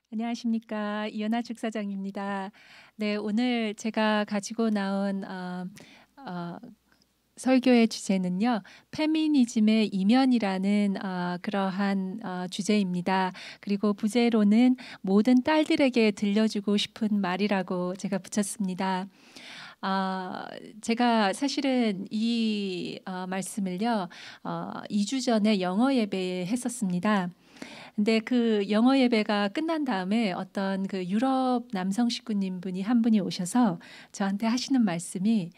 안녕하십니까. 이연아 축사장입니다. 네, 오늘 제가 가지고 나온 어, 설교의 주제는요, 페미니즘의 이면이라는 그러한 주제입니다. 그리고 부제로는 모든 딸들에게 들려주고 싶은 말이라고 제가 붙였습니다. 제가 사실은 이 말씀을요, 2주 전에 영어 예배에 했었습니다. 근데 그 영어 예배가 끝난 다음에 어떤 그 유럽 남성 식구님 분이 한 분이 오셔서 저한테 하시는 말씀이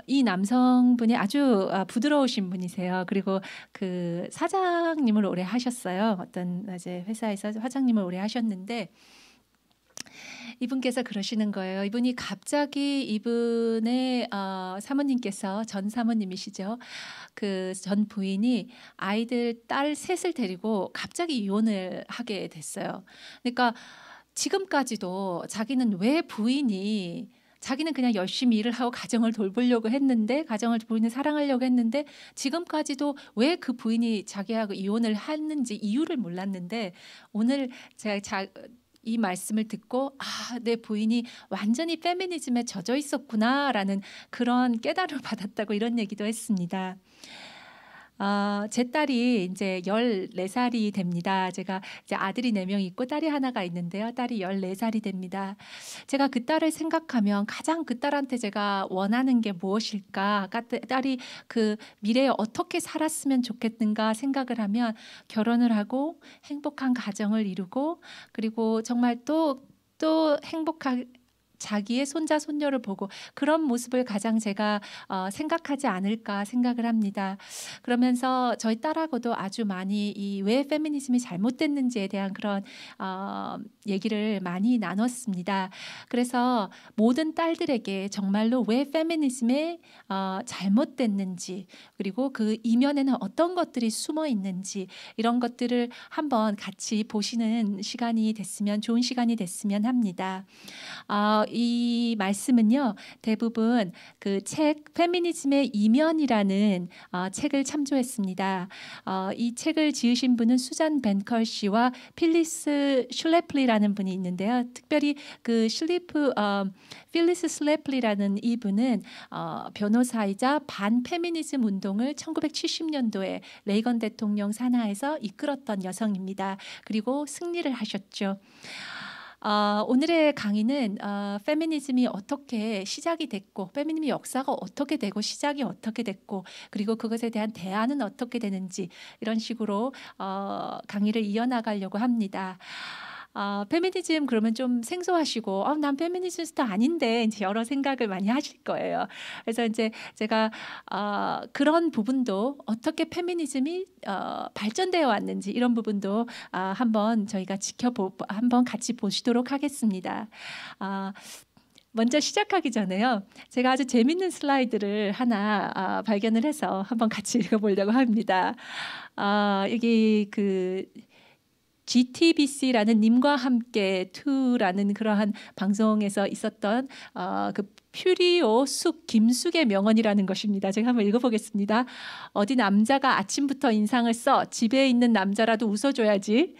이 남성분이 아주 부드러우신 분이세요. 그리고 그 사장님을 오래 하셨어요. 어떤 이제 회사에서 사장님을 오래 하셨는데 이분께서 그러시는 거예요. 이분이 갑자기 이분의 사모님께서 전 사모님이시죠. 그 전 부인이 아이들 딸 셋을 데리고 갑자기 이혼을 하게 됐어요. 그러니까 지금까지도 자기는 왜 부인이 자기는 그냥 열심히 일을 하고 가정을 돌보려고 했는데 가정을 부인을 사랑하려고 했는데 지금까지도 왜 그 부인이 자기하고 이혼을 했는지 이유를 몰랐는데 오늘 제가 이 말씀을 듣고 내 부인이 완전히 페미니즘에 젖어 있었구나라는 그런 깨달음을 받았다고 이런 얘기도 했습니다. 제 딸이 이제 14살이 됩니다. 제가 이제 아들이 4명 있고 딸이 하나가 있는데요. 딸이 14살이 됩니다. 제가 그 딸을 생각하면 가장 그 딸한테 제가 원하는 게 무엇일까? 딸이 그 미래에 어떻게 살았으면 좋겠는가 생각을 하면 결혼을 하고 행복한 가정을 이루고 그리고 정말 또 행복한 자기의 손자 손녀를 보고 그런 모습을 가장 제가 생각하지 않을까 생각을 합니다. 그러면서 저희 딸하고도 아주 많이 이 왜 페미니즘이 잘못됐는지에 대한 그런 얘기를 많이 나눴습니다. 그래서 모든 딸들에게 정말로 왜 페미니즘이 잘못됐는지 그리고 그 이면에는 어떤 것들이 숨어 있는지 이런 것들을 한번 같이 보시는 시간이 됐으면 좋은 시간이 됐으면 합니다. 이 말씀은요, 대부분 그 책 페미니즘의 이면이라는 책을 참조했습니다. 이 책을 지으신 분은 수잔 벤컬 씨와 필리스 슐레플리라는 분이 있는데요. 특별히 그 필리스 슐레플리라는 이분은 변호사이자 반페미니즘 운동을 1970년도에 레이건 대통령 산하에서 이끌었던 여성입니다. 그리고 승리를 하셨죠. 오늘의 강의는 페미니즘이 어떻게 시작이 됐고 페미니즘 역사가 어떻게 되고 시작이 어떻게 됐고 그리고 그것에 대한 대안은 어떻게 되는지 이런 식으로 강의를 이어나가려고 합니다. 페미니즘 그러면 좀 생소하시고 난 페미니스트 아닌데 이제 여러 생각을 많이 하실 거예요. 그래서 이제 제가 그런 부분도 어떻게 페미니즘이 발전되어 왔는지 이런 부분도 한번 저희가 한번 같이 보시도록 하겠습니다. 먼저 시작하기 전에요. 제가 아주 재밌는 슬라이드를 하나 발견을 해서 한번 같이 읽어보려고 합니다. 여기 그 GTBC라는 님과 함께 2라는 그러한 방송에서 있었던 그 퓨리오 숙 김숙의 명언이라는 것입니다. 제가 한번 읽어보겠습니다. 어디 남자가 아침부터 인상을 써 집에 있는 남자라도 웃어줘야지.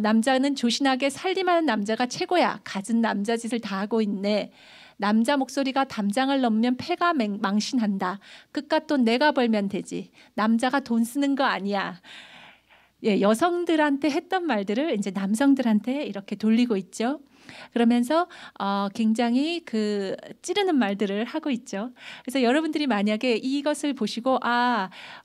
남자는 조신하게 살림하는 남자가 최고야. 갖은 남자 짓을 다 하고 있네. 남자 목소리가 담장을 넘으면 패가 망신한다. 그깟 돈 내가 벌면 되지. 남자가 돈 쓰는 거 아니야. 예, 여성들한테 했던 말들을 이제 남성들한테 이렇게 돌리고 있죠. 그러면서 굉장히 그 찌르는 말들을 하고 있죠. 그래서 여러분들이 만약에 이것을 보시고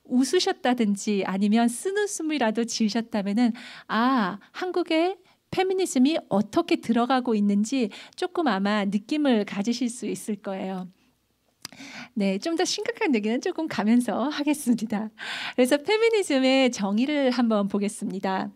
웃으셨다든지 아니면 쓴웃음이라도 지으셨다면은 한국의 페미니즘이 어떻게 들어가고 있는지 조금 아마 느낌을 가지실 수 있을 거예요. 네, 좀 더 심각한 얘기는 조금 가면서 하겠습니다. 그래서 페미니즘의 정의를 한번 보겠습니다.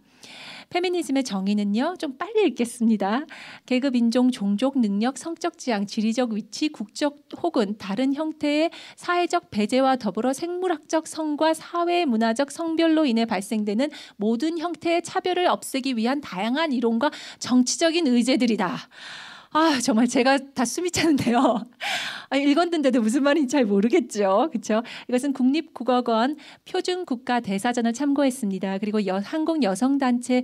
페미니즘의 정의는요, 좀 빨리 읽겠습니다. 계급, 인종, 종족, 능력, 성적 지향, 지리적 위치, 국적 혹은 다른 형태의 사회적 배제와 더불어 생물학적 성과 사회 문화적 성별로 인해 발생되는 모든 형태의 차별을 없애기 위한 다양한 이론과 정치적인 의제들이다. 정말 제가 다 숨이 차는데요. 읽었는데도 무슨 말인지 잘 모르겠죠. 그렇죠? 이것은 국립국어원 표준국가대사전을 참고했습니다. 그리고 한국 여성단체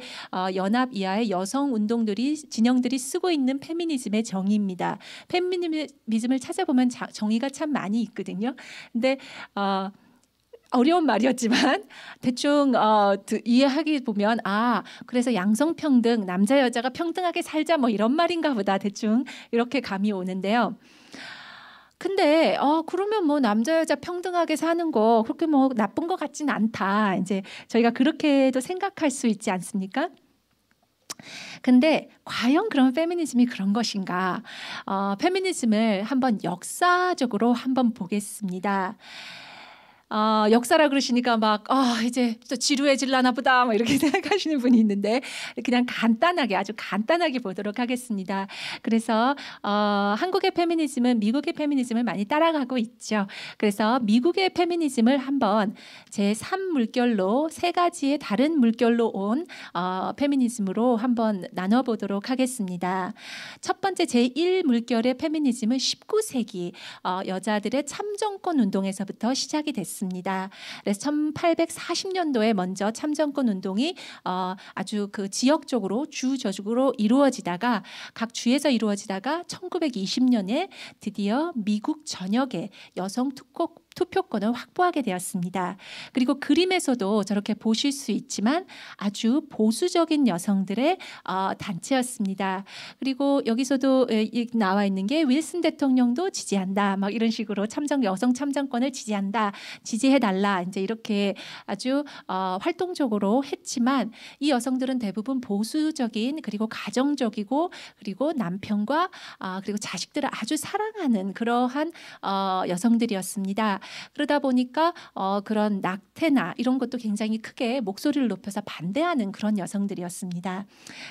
연합 이하의 여성 운동들이 진영들이 쓰고 있는 페미니즘의 정의입니다. 페미니즘을 찾아보면 정의가 참 많이 있거든요. 근데 어려운 말이었지만 대충 이해하기 보면 그래서 양성평등, 남자 여자가 평등하게 살자 뭐 이런 말인가 보다 대충 이렇게 감이 오는데요. 근데 그러면 뭐 남자 여자 평등하게 사는 거 그렇게 뭐 나쁜 것 같진 않다. 이제 저희가 그렇게도 생각할 수 있지 않습니까? 근데 과연 그런 페미니즘이 그런 것인가? 페미니즘을 한번 역사적으로 한번 보겠습니다. 역사라 그러시니까 막 이제 또 지루해질라나 보다 뭐 이렇게 생각하시는 분이 있는데 그냥 간단하게 아주 간단하게 보도록 하겠습니다. 그래서 한국의 페미니즘은 미국의 페미니즘을 많이 따라가고 있죠. 그래서 미국의 페미니즘을 한번 제3물결로 세 가지의 다른 물결로 온 페미니즘으로 한번 나눠보도록 하겠습니다. 첫 번째 제1물결의 페미니즘은 19세기 여자들의 참정권 운동에서부터 시작이 됐습니다. 그래서 1840년도에 먼저 참정권 운동이 아주 그 지역적으로 주저적으로 이루어지다가 각 주에서 이루어지다가 1920년에 드디어 미국 전역에 여성 투표권을 확보하게 되었습니다. 그리고 그림에서도 저렇게 보실 수 있지만 아주 보수적인 여성들의 단체였습니다. 그리고 여기서도 나와 있는 게 윌슨 대통령도 지지한다. 막 이런 식으로 여성 참정권을 지지한다. 지지해달라. 이제 이렇게 아주 활동적으로 했지만 이 여성들은 대부분 보수적인 그리고 가정적이고 그리고 남편과 그리고 자식들을 아주 사랑하는 그러한 여성들이었습니다. 그러다 보니까 그런 낙태나 이런 것도 굉장히 크게 목소리를 높여서 반대하는 그런 여성들이었습니다.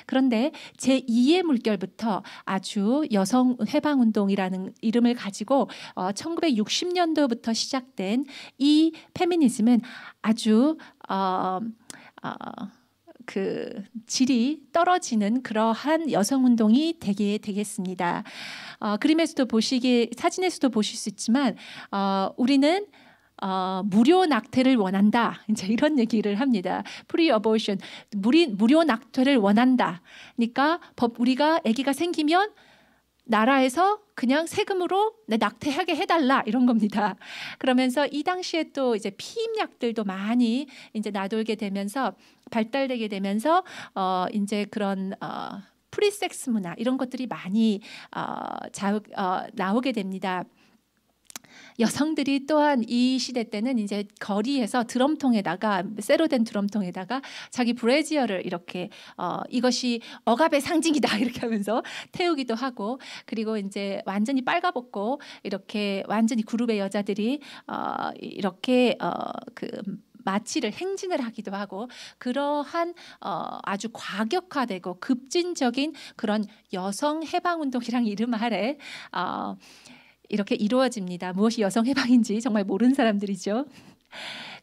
그런데 제2의 물결부터 아주 여성 해방운동이라는 이름을 가지고 1960년도부터 시작된 이 페미니즘은 아주 그 질이 떨어지는 그러한 여성운동이 되겠습니다. 그림에서도 사진에서도 보실 수 있지만 우리는 무료 낙태를 원한다. 이제 이런 얘기를 합니다. 프리-어보션, 무료 낙태를 원한다. 그러니까 우리가 아기가 생기면 나라에서 그냥 세금으로 낙태하게 해달라 이런 겁니다. 그러면서 이 당시에 또 이제 피임약들도 많이 이제 나돌게 되면서 발달되게 되면서 이제 그런 프리섹스 문화 이런 것들이 많이 나오게 됩니다. 여성들이 또한 이 시대 때는 이제 거리에서 드럼통에다가 쇠로 된 드럼통에다가 자기 브래지어를 이렇게 이것이 억압의 상징이다 이렇게 하면서 태우기도 하고 그리고 이제 완전히 빨가벗고 이렇게 완전히 그룹의 여자들이 이렇게 그 마취를 행진을 하기도 하고 그러한 아주 과격화되고 급진적인 그런 여성 해방 운동이랑 이름 아래 이렇게 이루어집니다. 무엇이 여성 해방인지 정말 모르는 사람들이죠.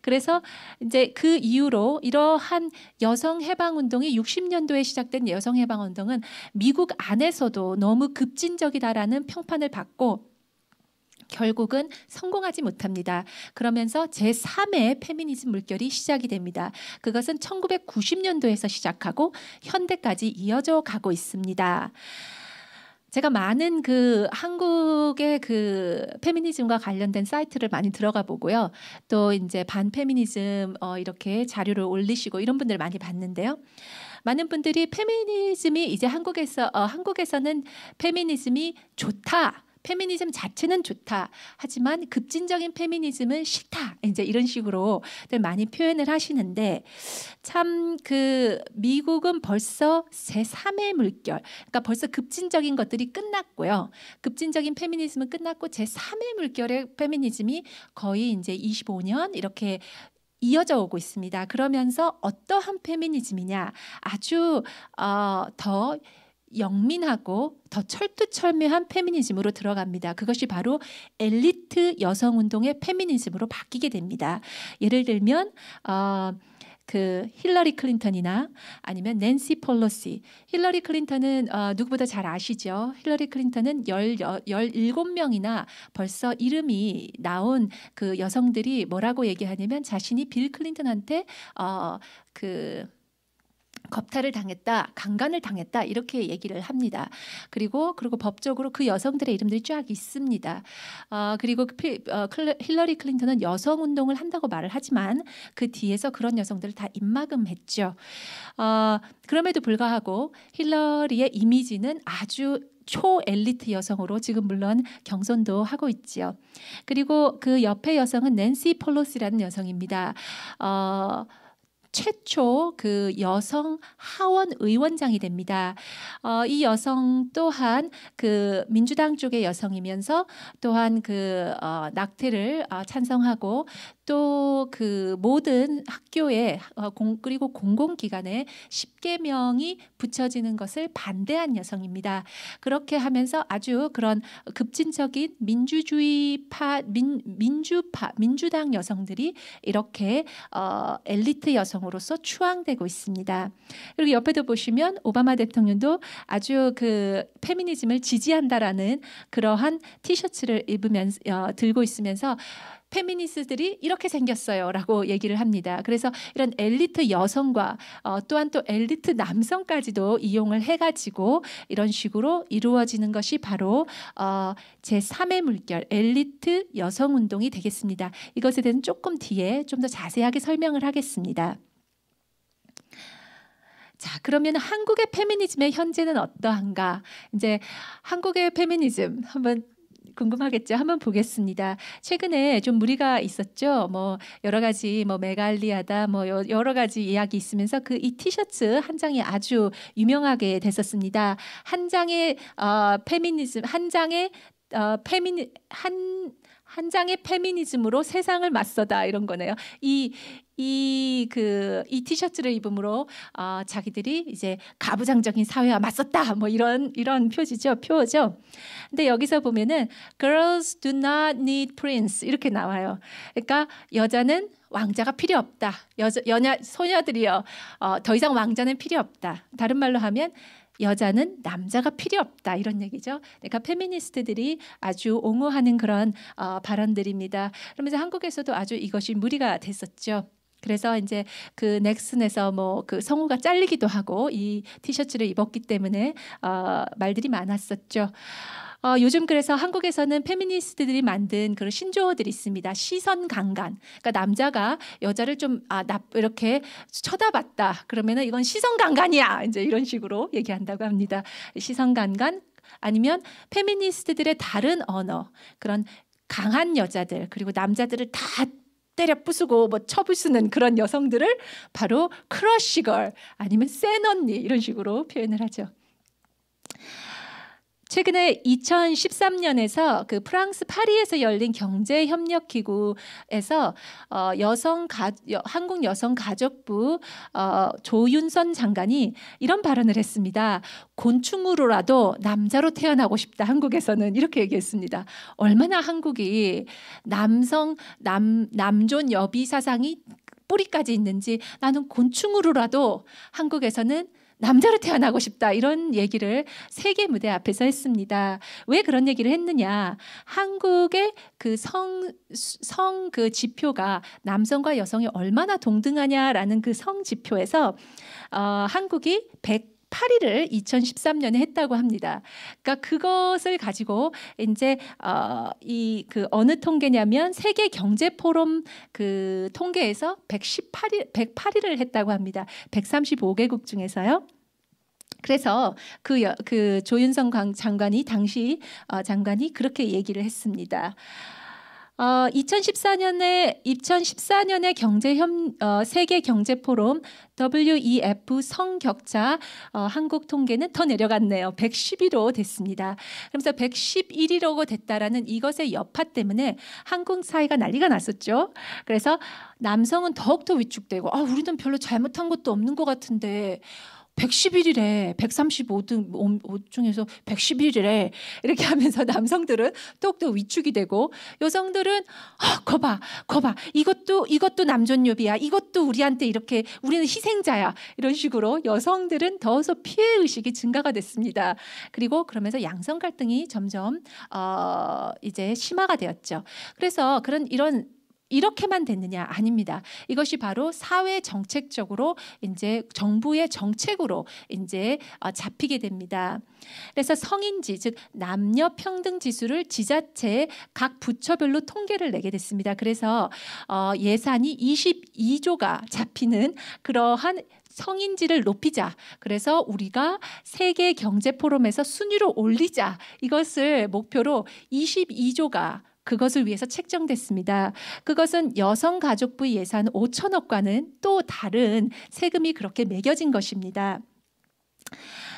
그래서 이제 그 이후로 이러한 여성 해방 운동이 60년도에 시작된 여성 해방 운동은 미국 안에서도 너무 급진적이다라는 평판을 받고 결국은 성공하지 못합니다. 그러면서 제3의 페미니즘 물결이 시작이 됩니다. 그것은 1990년도에서 시작하고 현대까지 이어져 가고 있습니다. 제가 많은 그 한국의 그 페미니즘과 관련된 사이트를 많이 들어가 보고요. 또 이제 반페미니즘 이렇게 자료를 올리시고 이런 분들 많이 봤는데요. 많은 분들이 페미니즘이 이제 한국에서는 페미니즘이 좋다. 페미니즘 자체는 좋다. 하지만 급진적인 페미니즘은 싫다. 이제 이런 식으로 많이 표현을 하시는데 참 그 미국은 벌써 제3의 물결. 그러니까 벌써 급진적인 것들이 끝났고요. 급진적인 페미니즘은 끝났고 제3의 물결의 페미니즘이 거의 이제 25년 이렇게 이어져 오고 있습니다. 그러면서 어떠한 페미니즘이냐? 아주 더 영민하고 더 철두철미한 페미니즘으로 들어갑니다. 그것이 바로 엘리트 여성운동의 페미니즘으로 바뀌게 됩니다. 예를 들면 그 힐러리 클린턴이나 아니면 낸시 펠로시. 힐러리 클린턴은 누구보다 잘 아시죠? 힐러리 클린턴은 17명이나 벌써 이름이 나온 그 여성들이 뭐라고 얘기하냐면 자신이 빌 클린턴한테 그 겁탈을 당했다, 강간을 당했다 이렇게 얘기를 합니다. 그리고 법적으로 그 여성들의 이름들이 쫙 있습니다. 그리고 힐러리 클린턴은 여성 운동을 한다고 말을 하지만 그 뒤에서 그런 여성들을 다 입막음했죠. 그럼에도 불구하고 힐러리의 이미지는 아주 초엘리트 여성으로 지금 물론 경선도 하고 있지요. 그리고 그 옆에 여성은 낸시 펠로시라는 여성입니다. 최초 그 여성 하원 의원장이 됩니다. 이 여성 또한 그 민주당 쪽의 여성이면서 또한 그 낙태를 찬성하고 또 그 모든 학교에 그리고 공공기관에 10계명이 붙여지는 것을 반대한 여성입니다. 그렇게 하면서 아주 그런 급진적인 민주당 여성들이 이렇게 엘리트 여성으로서 추앙되고 있습니다. 그리고 옆에도 보시면 오바마 대통령도 아주 그 페미니즘을 지지한다라는 그러한 티셔츠를 입으면서 들고 있으면서 페미니스트들이 이렇게 생겼어요라고 얘기를 합니다. 그래서 이런 엘리트 여성과 또한 또 엘리트 남성까지도 이용을 해가지고 이런 식으로 이루어지는 것이 바로 제3의 물결 엘리트 여성 운동이 되겠습니다. 이것에 대해서는 조금 뒤에 좀 더 자세하게 설명을 하겠습니다. 자, 그러면 한국의 페미니즘의 현재는 어떠한가? 이제 한국의 페미니즘 한번 궁금하겠죠? 한번 보겠습니다. 최근에 좀 무리가 있었죠. 뭐 여러 가지 뭐 메갈리아다 뭐 여러 가지 이야기 있으면서 그 이 티셔츠 한 장이 아주 유명하게 됐었습니다. 한 장의 페미니즘, 한 장의 한 장의 페미니즘으로 세상을 맞서다 이런 거네요. 이 티셔츠를 입음으로 자기들이 이제 가부장적인 사회와 맞섰다 뭐 이런 표죠. 근데 여기서 보면은 girls do not need prince 이렇게 나와요. 그러니까 여자는 왕자가 필요 없다. 소녀들이요. 더 이상 왕자는 필요 없다. 다른 말로 하면 여자는 남자가 필요 없다 이런 얘기죠. 그러니까 페미니스트들이 아주 옹호하는 그런 발언들입니다. 그러면서 한국에서도 아주 이것이 무리가 됐었죠. 그래서 이제 그 넥슨에서 뭐 그 성우가 잘리기도 하고 이 티셔츠를 입었기 때문에 말들이 많았었죠. 요즘 그래서 한국에서는 페미니스트들이 만든 그런 신조어들이 있습니다. 시선 강간. 그러니까 남자가 여자를 좀 이렇게 쳐다봤다. 그러면은 이건 시선 강간이야. 이제 이런 식으로 얘기한다고 합니다. 시선 강간 아니면 페미니스트들의 다른 언어. 그런 강한 여자들 그리고 남자들을 다 때려 부수고 뭐 쳐부수는 그런 여성들을 바로 크러쉬걸 아니면 센 언니 이런 식으로 표현을 하죠. 최근에 2013년에서 그 프랑스 파리에서 열린 경제협력기구에서 한국여성가족부 조윤선 장관이 이런 발언을 했습니다. 곤충으로라도 남자로 태어나고 싶다. 한국에서는 이렇게 얘기했습니다. 얼마나 한국이 남존 여비 사상이 뿌리까지 있는지 나는 곤충으로라도 한국에서는 남자로 태어나고 싶다 이런 얘기를 세계 무대 앞에서 했습니다. 왜 그런 얘기를 했느냐? 한국의 그 성 그 지표가 남성과 여성이 얼마나 동등하냐라는 그 성 지표에서 한국이 108위를 2013년에 했다고 합니다. 그러니까 그것을 가지고 이제 이 그 어느 통계냐면 세계 경제 포럼 그 통계에서 108위를 했다고 합니다. 135개국 중에서요. 그래서 그 조윤선 장관이 당시 장관이 그렇게 얘기를 했습니다. 2014년에 세계 경제 포럼 WEF 성격차 한국 통계는 더 내려갔네요. 110위로 됐습니다. 그러면서 111위로 됐다라는 이것의 여파 때문에 한국 사회가 난리가 났었죠. 그래서 남성은 더욱더 위축되고 우리는 별로 잘못한 것도 없는 것 같은데 111이래. 135등 5 중에서 111이래. 이렇게 하면서 남성들은 똑똑 위축이 되고, 여성들은 거봐 이것도 남존여비야. 이것도 우리한테 이렇게, 우리는 희생자야. 이런 식으로 여성들은 더서 피해 의식이 증가가 됐습니다. 그리고 그러면서 양성 갈등이 점점 이제 심화가 되었죠. 그래서 이렇게만 됐느냐? 아닙니다. 이것이 바로 사회 정책적으로 이제 정부의 정책으로 이제 잡히게 됩니다. 그래서 성인지, 즉 남녀 평등 지수를 지자체 각 부처별로 통계를 내게 됐습니다. 그래서 예산이 22조가 잡히는 그러한 성인지를 높이자. 그래서 우리가 세계 경제 포럼에서 순위를 올리자. 이것을 목표로 22조가 그것을 위해서 책정됐습니다. 그것은 여성가족부 예산 5천억과는 또 다른 세금이 그렇게 매겨진 것입니다.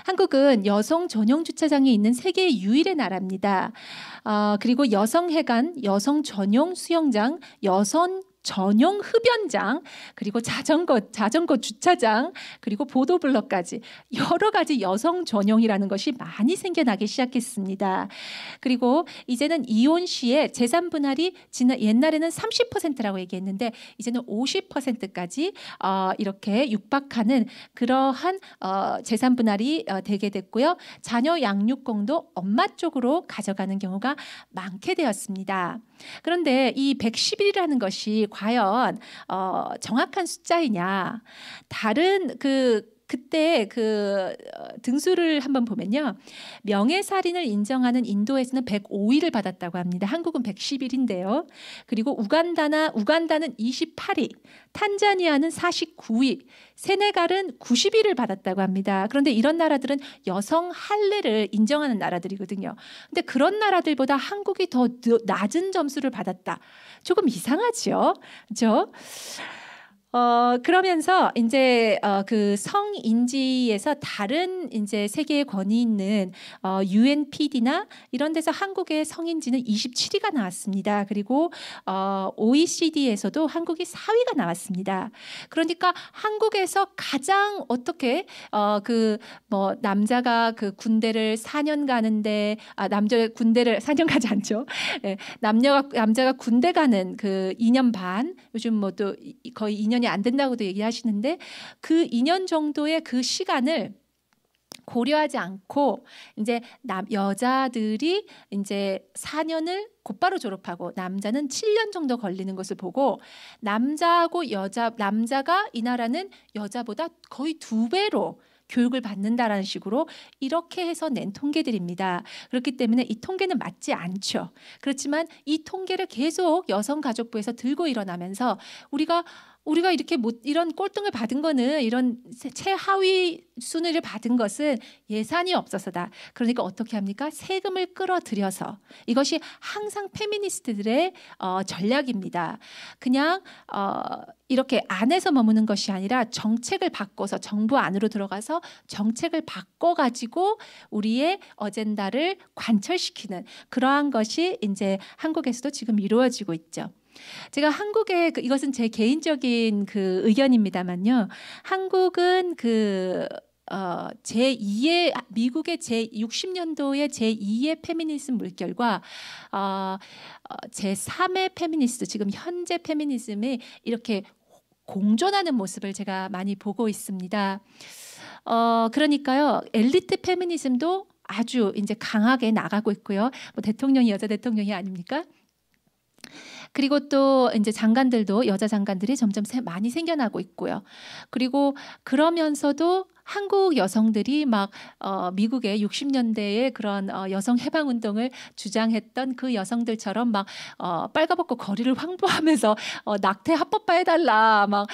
한국은 여성 전용 주차장이 있는 세계 유일의 나라입니다. 그리고 여성 해관, 여성 전용 수영장, 여성 전용 흡연장, 그리고 자전거 주차장, 그리고 보도블럭까지 여러 가지 여성 전용이라는 것이 많이 생겨나기 시작했습니다. 그리고 이제는 이혼 시에 재산 분할이 옛날에는 30%라고 얘기했는데 이제는 50%까지 이렇게 육박하는 그러한 재산 분할이 되게 됐고요. 자녀 양육권도 엄마 쪽으로 가져가는 경우가 많게 되었습니다. 그런데 이 110일이라는 것이 과연 정확한 숫자이냐? 다른 그때 등수를 한번 보면요. 명예살인을 인정하는 인도에서는 105위를 받았다고 합니다. 한국은 110일인데요. 그리고 우간다는 28위, 탄자니아는 49위, 세네갈은 90위를 받았다고 합니다. 그런데 이런 나라들은 여성 할례를 인정하는 나라들이거든요. 근데 그런 나라들보다 한국이 더 낮은 점수를 받았다. 조금 이상하죠? 그렇죠? 그러면서 이제 그 성인지에서 다른 이제 세계에 권위 있는 UNPD나 이런 데서 한국의 성인지는 27위가 나왔습니다. 그리고 OECD에서도 한국이 4위가 나왔습니다. 그러니까 한국에서 가장 어떻게 남자가 그 군대를 4년 가는데 남자 군대를 4년 가지 않죠. 네, 남자가 군대 가는 그 2년 반, 요즘 뭐 또 거의 2년이 안 된다고도 얘기하시는데 그 2년 정도의 그 시간을 고려하지 않고 이제 여자들이 이제 4년을 곧바로 졸업하고 남자는 7년 정도 걸리는 것을 보고 남자가 이 나라는 여자보다 거의 2배로 교육을 받는다라는 식으로 이렇게 해서 낸 통계들입니다. 그렇기 때문에 이 통계는 맞지 않죠. 그렇지만 이 통계를 계속 여성가족부에서 들고 일어나면서 우리가 이렇게 이런 꼴등을 받은 거는, 이런 최하위 순위를 받은 것은 예산이 없어서다. 그러니까 어떻게 합니까? 세금을 끌어들여서. 이것이 항상 페미니스트들의 전략입니다. 그냥 이렇게 안에서 머무는 것이 아니라 정책을 바꿔서, 정부 안으로 들어가서 정책을 바꿔가지고 우리의 어젠다를 관철시키는 그러한 것이 이제 한국에서도 지금 이루어지고 있죠. 제가 한국의 이것은 제 개인적인 그 의견입니다만요. 한국은 제2의 미국의 제60년도의 제2의 페미니즘 물결과 제3의 페미니스트, 지금 현재 페미니즘이 이렇게 공존하는 모습을 제가 많이 보고 있습니다. 그러니까요, 엘리트 페미니즘도 아주 이제 강하게 나가고 있고요. 뭐 대통령이 여자 대통령이 아닙니까? 그리고 또 이제 장관들도, 여자 장관들이 점점 많이 생겨나고 있고요. 그리고 그러면서도 한국 여성들이 막 미국의 60년대의 그런 여성 해방 운동을 주장했던 그 여성들처럼 막 빨가벗고 거리를 황보하면서 낙태 합법화 해달라, 막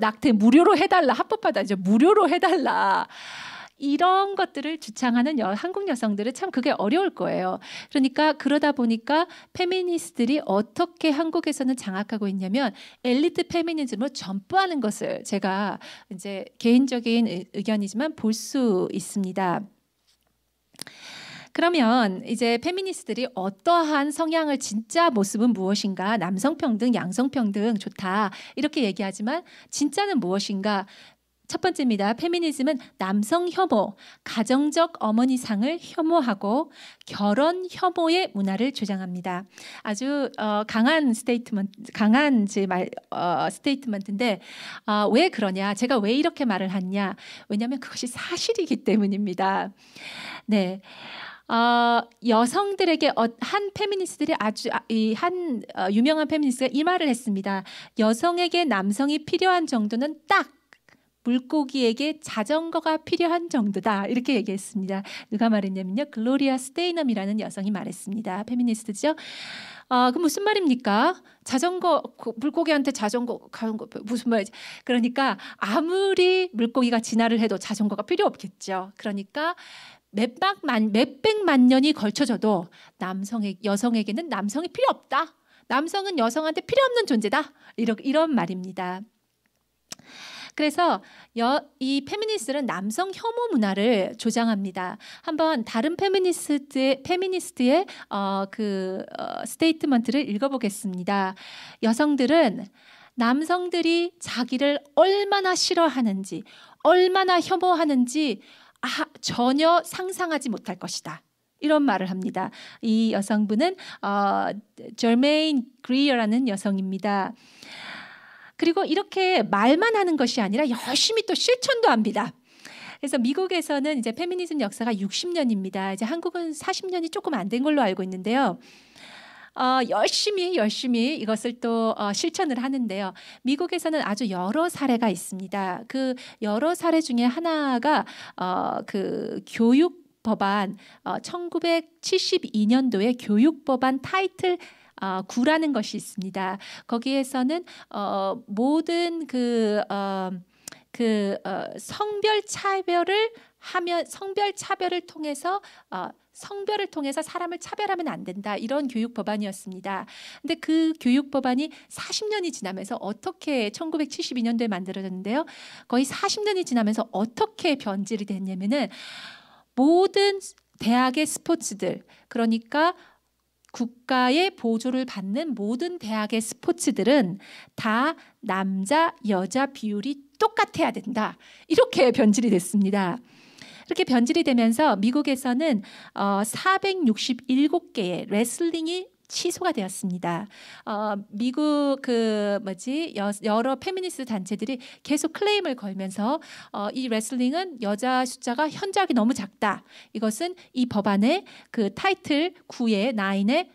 낙태 무료로 해달라, 합법화다 이제 무료로 해달라. 이런 것들을 주창하는 한국 여성들은 참 그게 어려울 거예요. 그러니까 그러다 보니까 페미니스트들이 어떻게 한국에서는 장악하고 있냐면 엘리트 페미니즘으로 점프하는 것을 제가 이제 개인적인 의견이지만 볼 수 있습니다. 그러면 이제 페미니스트들이 어떠한 성향을 진짜 모습은 무엇인가? 남성평등, 양성평등 좋다 이렇게 얘기하지만 진짜는 무엇인가? 첫 번째입니다. 페미니즘은 남성 혐오, 가정적 어머니상을 혐오하고 결혼 혐오의 문화를 주장합니다. 아주 강한 스테이트먼트인데 왜 그러냐? 제가 왜 이렇게 말을 하냐? 왜냐하면 그것이 사실이기 때문입니다. 네. 여성들에게 한 페미니스트들이 유명한 페미니스트가 이 말을 했습니다. 여성에게 남성이 필요한 정도는 딱 물고기에게 자전거가 필요한 정도다. 이렇게 얘기했습니다. 누가 말했냐면요. 글로리아 스테이넘이라는 여성이 말했습니다. 페미니스트죠. 그 무슨 말입니까? 물고기한테 자전거 가는 거 무슨 말이지? 그러니까 아무리 물고기가 진화를 해도 자전거가 필요 없겠죠. 그러니까 몇백만 년이 걸쳐져도 여성에게는 남성이 필요 없다. 남성은 여성한테 필요 없는 존재다. 이런 말입니다. 그래서 이 페미니스트는 남성 혐오 문화를 조장합니다. 한번 다른 페미니스트의 스테이트먼트를 읽어보겠습니다. 여성들은 남성들이 자기를 얼마나 싫어하는지, 얼마나 혐오하는지 전혀 상상하지 못할 것이다. 이런 말을 합니다. 이 여성분은 저메인 그리어라는 여성입니다. 그리고 이렇게 말만 하는 것이 아니라 열심히 또 실천도 합니다. 그래서 미국에서는 이제 페미니즘 역사가 60년입니다. 이제 한국은 40년이 조금 안 된 걸로 알고 있는데요. 열심히 이것을 또 실천을 하는데요. 미국에서는 아주 여러 사례가 있습니다. 그 여러 사례 중에 하나가 그 교육법안 1972년도에 교육법안 타이틀 9라는 것이 있습니다. 거기에서는 모든 성별 차별을 통해서 성별을 통해서 사람을 차별하면 안 된다. 이런 교육 법안이었습니다. 근데 그 교육 법안이 40년이 지나면서 1972년도에 만들어졌는데요. 거의 40년이 지나면서 어떻게 변질이 됐냐면은 모든 대학의 스포츠들, 그러니까 국가의 보조를 받는 모든 대학의 스포츠들은 다 남자, 여자 비율이 똑같아야 된다. 이렇게 변질이 됐습니다. 이렇게 변질이 되면서 미국에서는 467개의 레슬링이 취소가 되었습니다. 미국 여러 페미니스트 단체들이 계속 클레임을 걸면서 이 레슬링은 여자 숫자가 현저하게 너무 작다. 이것은 이 법안의 그 타이틀 9의 9에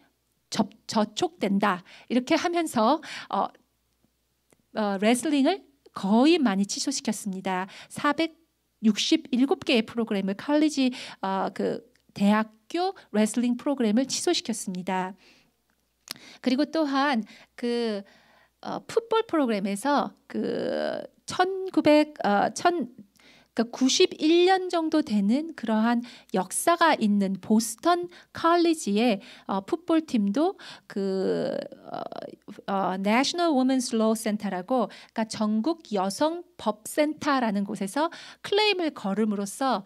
저촉된다. 이렇게 하면서 레슬링을 거의 많이 취소시켰습니다. 467개의 프로그램을 칼리지 대학교 레슬링 프로그램을 취소시켰습니다. 그리고 또한 풋볼 프로그램에서 91년 정도 되는 그러한 역사가 있는 보스턴 칼리지의 풋볼 팀도 National Women's Law Center라고, 그러니까 전국 여성 법센터라는 곳에서 클레임을 걸음으로써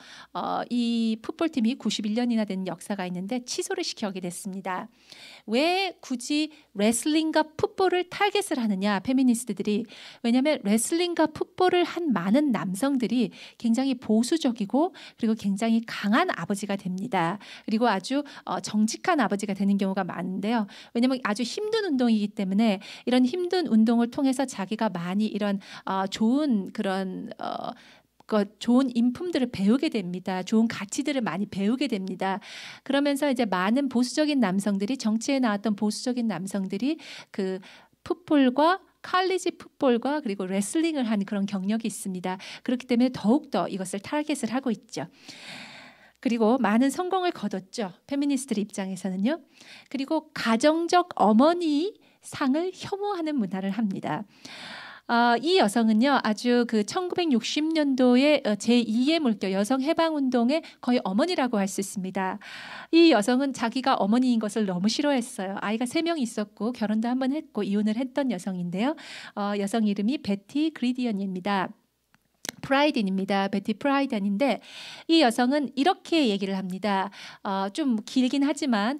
이 풋볼 팀이 91년이나 된 역사가 있는데 취소를 시켜게 됐습니다. 왜 굳이 레슬링과 풋볼을 타겟을 하느냐, 페미니스트들이? 왜냐하면 레슬링과 풋볼을 한 많은 남성들이 굉장히 보수적이고 그리고 굉장히 강한 아버지가 됩니다. 그리고 아주 정직한 아버지가 되는 경우가 많은데요. 왜냐하면 아주 힘든 운동이기 때문에 이런 힘든 운동을 통해서 자기가 많이 이런 좋은 좋은 인품들을 배우게 됩니다. 좋은 가치들을 많이 배우게 됩니다. 그러면서 이제 많은 보수적인 남성들이, 정치에 나왔던 보수적인 남성들이 그 풋볼과 칼리지 풋볼과 그리고 레슬링을 하는 그런 경력이 있습니다. 그렇기 때문에 더욱더 이것을 타겟을 하고 있죠. 그리고 많은 성공을 거뒀죠. 페미니스트들 입장에서는요. 그리고 가정적 어머니 상을 혐오하는 문화를 합니다. 이 여성은요, 아주 1960년도에 제2의 물결 여성 해방 운동의 거의 어머니라고 할 수 있습니다. 이 여성은 자기가 어머니인 것을 너무 싫어했어요. 아이가 3명 있었고 결혼도 한번 했고 이혼을 했던 여성인데요. 여성 이름이 베티 그리디언입니다. 프라이든입니다. 베티 프라이든인데 이 여성은 이렇게 얘기를 합니다. 좀 길긴 하지만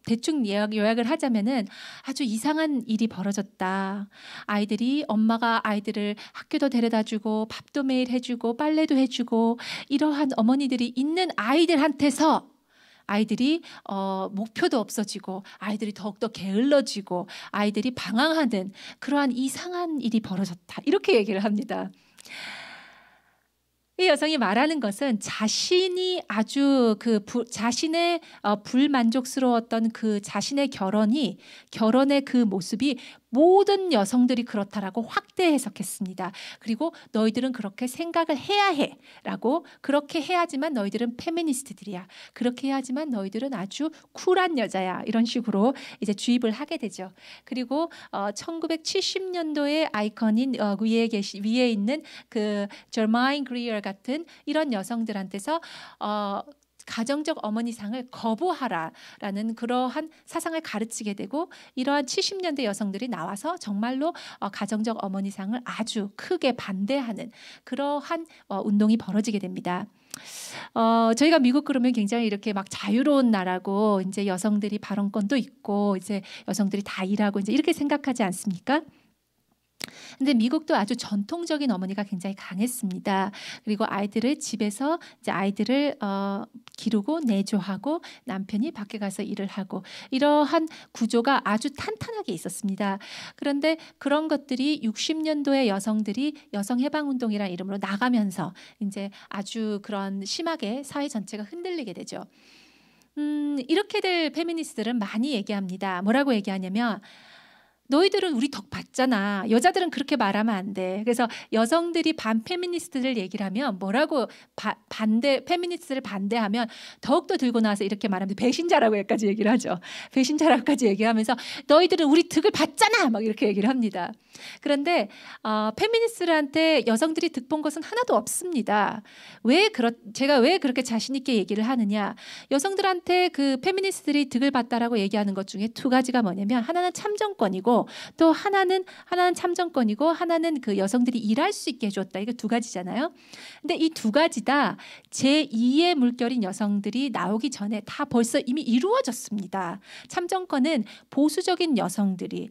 대충 요약을 하자면은 아주 이상한 일이 벌어졌다. 엄마가 아이들을 학교도 데려다주고 밥도 매일 해주고 빨래도 해주고 이러한 어머니들이 있는 아이들한테서 아이들이 목표도 없어지고 아이들이 더욱더 게을러지고 아이들이 방황하는 그러한 이상한 일이 벌어졌다. 이렇게 얘기를 합니다. 이 여성이 말하는 것은 자신이 아주 자신의 불만족스러웠던 그 자신의 결혼의 그 모습이 모든 여성들이 그렇다라고 확대 해석했습니다. 그리고 너희들은 그렇게 생각을 해야 해라고, 그렇게 해야지만 너희들은 페미니스트들이야. 그렇게 해야지만 너희들은 아주 쿨한 여자야. 이런 식으로 이제 주입을 하게 되죠. 그리고 1970년도의 아이콘인 위에 있는 그 저마인 그리어 같은 이런 여성들한테서 가정적 어머니상을 거부하라라는 그러한 사상을 가르치게 되고, 이러한 70년대 여성들이 나와서 정말로 가정적 어머니상을 아주 크게 반대하는 그러한 운동이 벌어지게 됩니다. 저희가 미국 그러면 굉장히 이렇게 막 자유로운 나라고 이제 여성들이 발언권도 있고 이제 여성들이 다 일하고 이제 이렇게 생각하지 않습니까? 근데 미국도 아주 전통적인 어머니가 굉장히 강했습니다. 그리고 아이들을 집에서 이제 아이들을 기르고 내조하고 남편이 밖에 가서 일을 하고 이러한 구조가 아주 탄탄하게 있었습니다. 그런데 그런 것들이 60년도에 여성들이 여성해방운동이라는 이름으로 나가면서 이제 아주 그런 심하게 사회 전체가 흔들리게 되죠. 이렇게 될 페미니스트들은 많이 얘기합니다. 뭐라고 얘기하냐면, 너희들은 우리 덕 봤잖아. 여자들은 그렇게 말하면 안 돼. 그래서 여성들이 반페미니스트를 얘기를 하면 뭐라고 페미니스트를 반대하면 더욱더 들고 나와서 이렇게 말하면 배신자라고 여기까지 얘기를 하죠. 배신자라고까지 얘기하면서 너희들은 우리 덕을 봤잖아. 막 이렇게 얘기를 합니다. 그런데 페미니스트들한테 여성들이 득 본 것은 하나도 없습니다. 제가 왜 그렇게 자신 있게 얘기를 하느냐? 여성들한테 그 페미니스트들이 득을 봤다라고 얘기하는 것 중에 두 가지가 뭐냐면, 하나는 참정권이고 또 하나는 참정권이고 하나는 그 여성들이 일할 수 있게 해줬다. 이거 두 가지잖아요. 근데 이 두 가지 다 제2의 물결인 여성들이 나오기 전에 다 벌써 이미 이루어졌습니다. 참정권은 보수적인 여성들이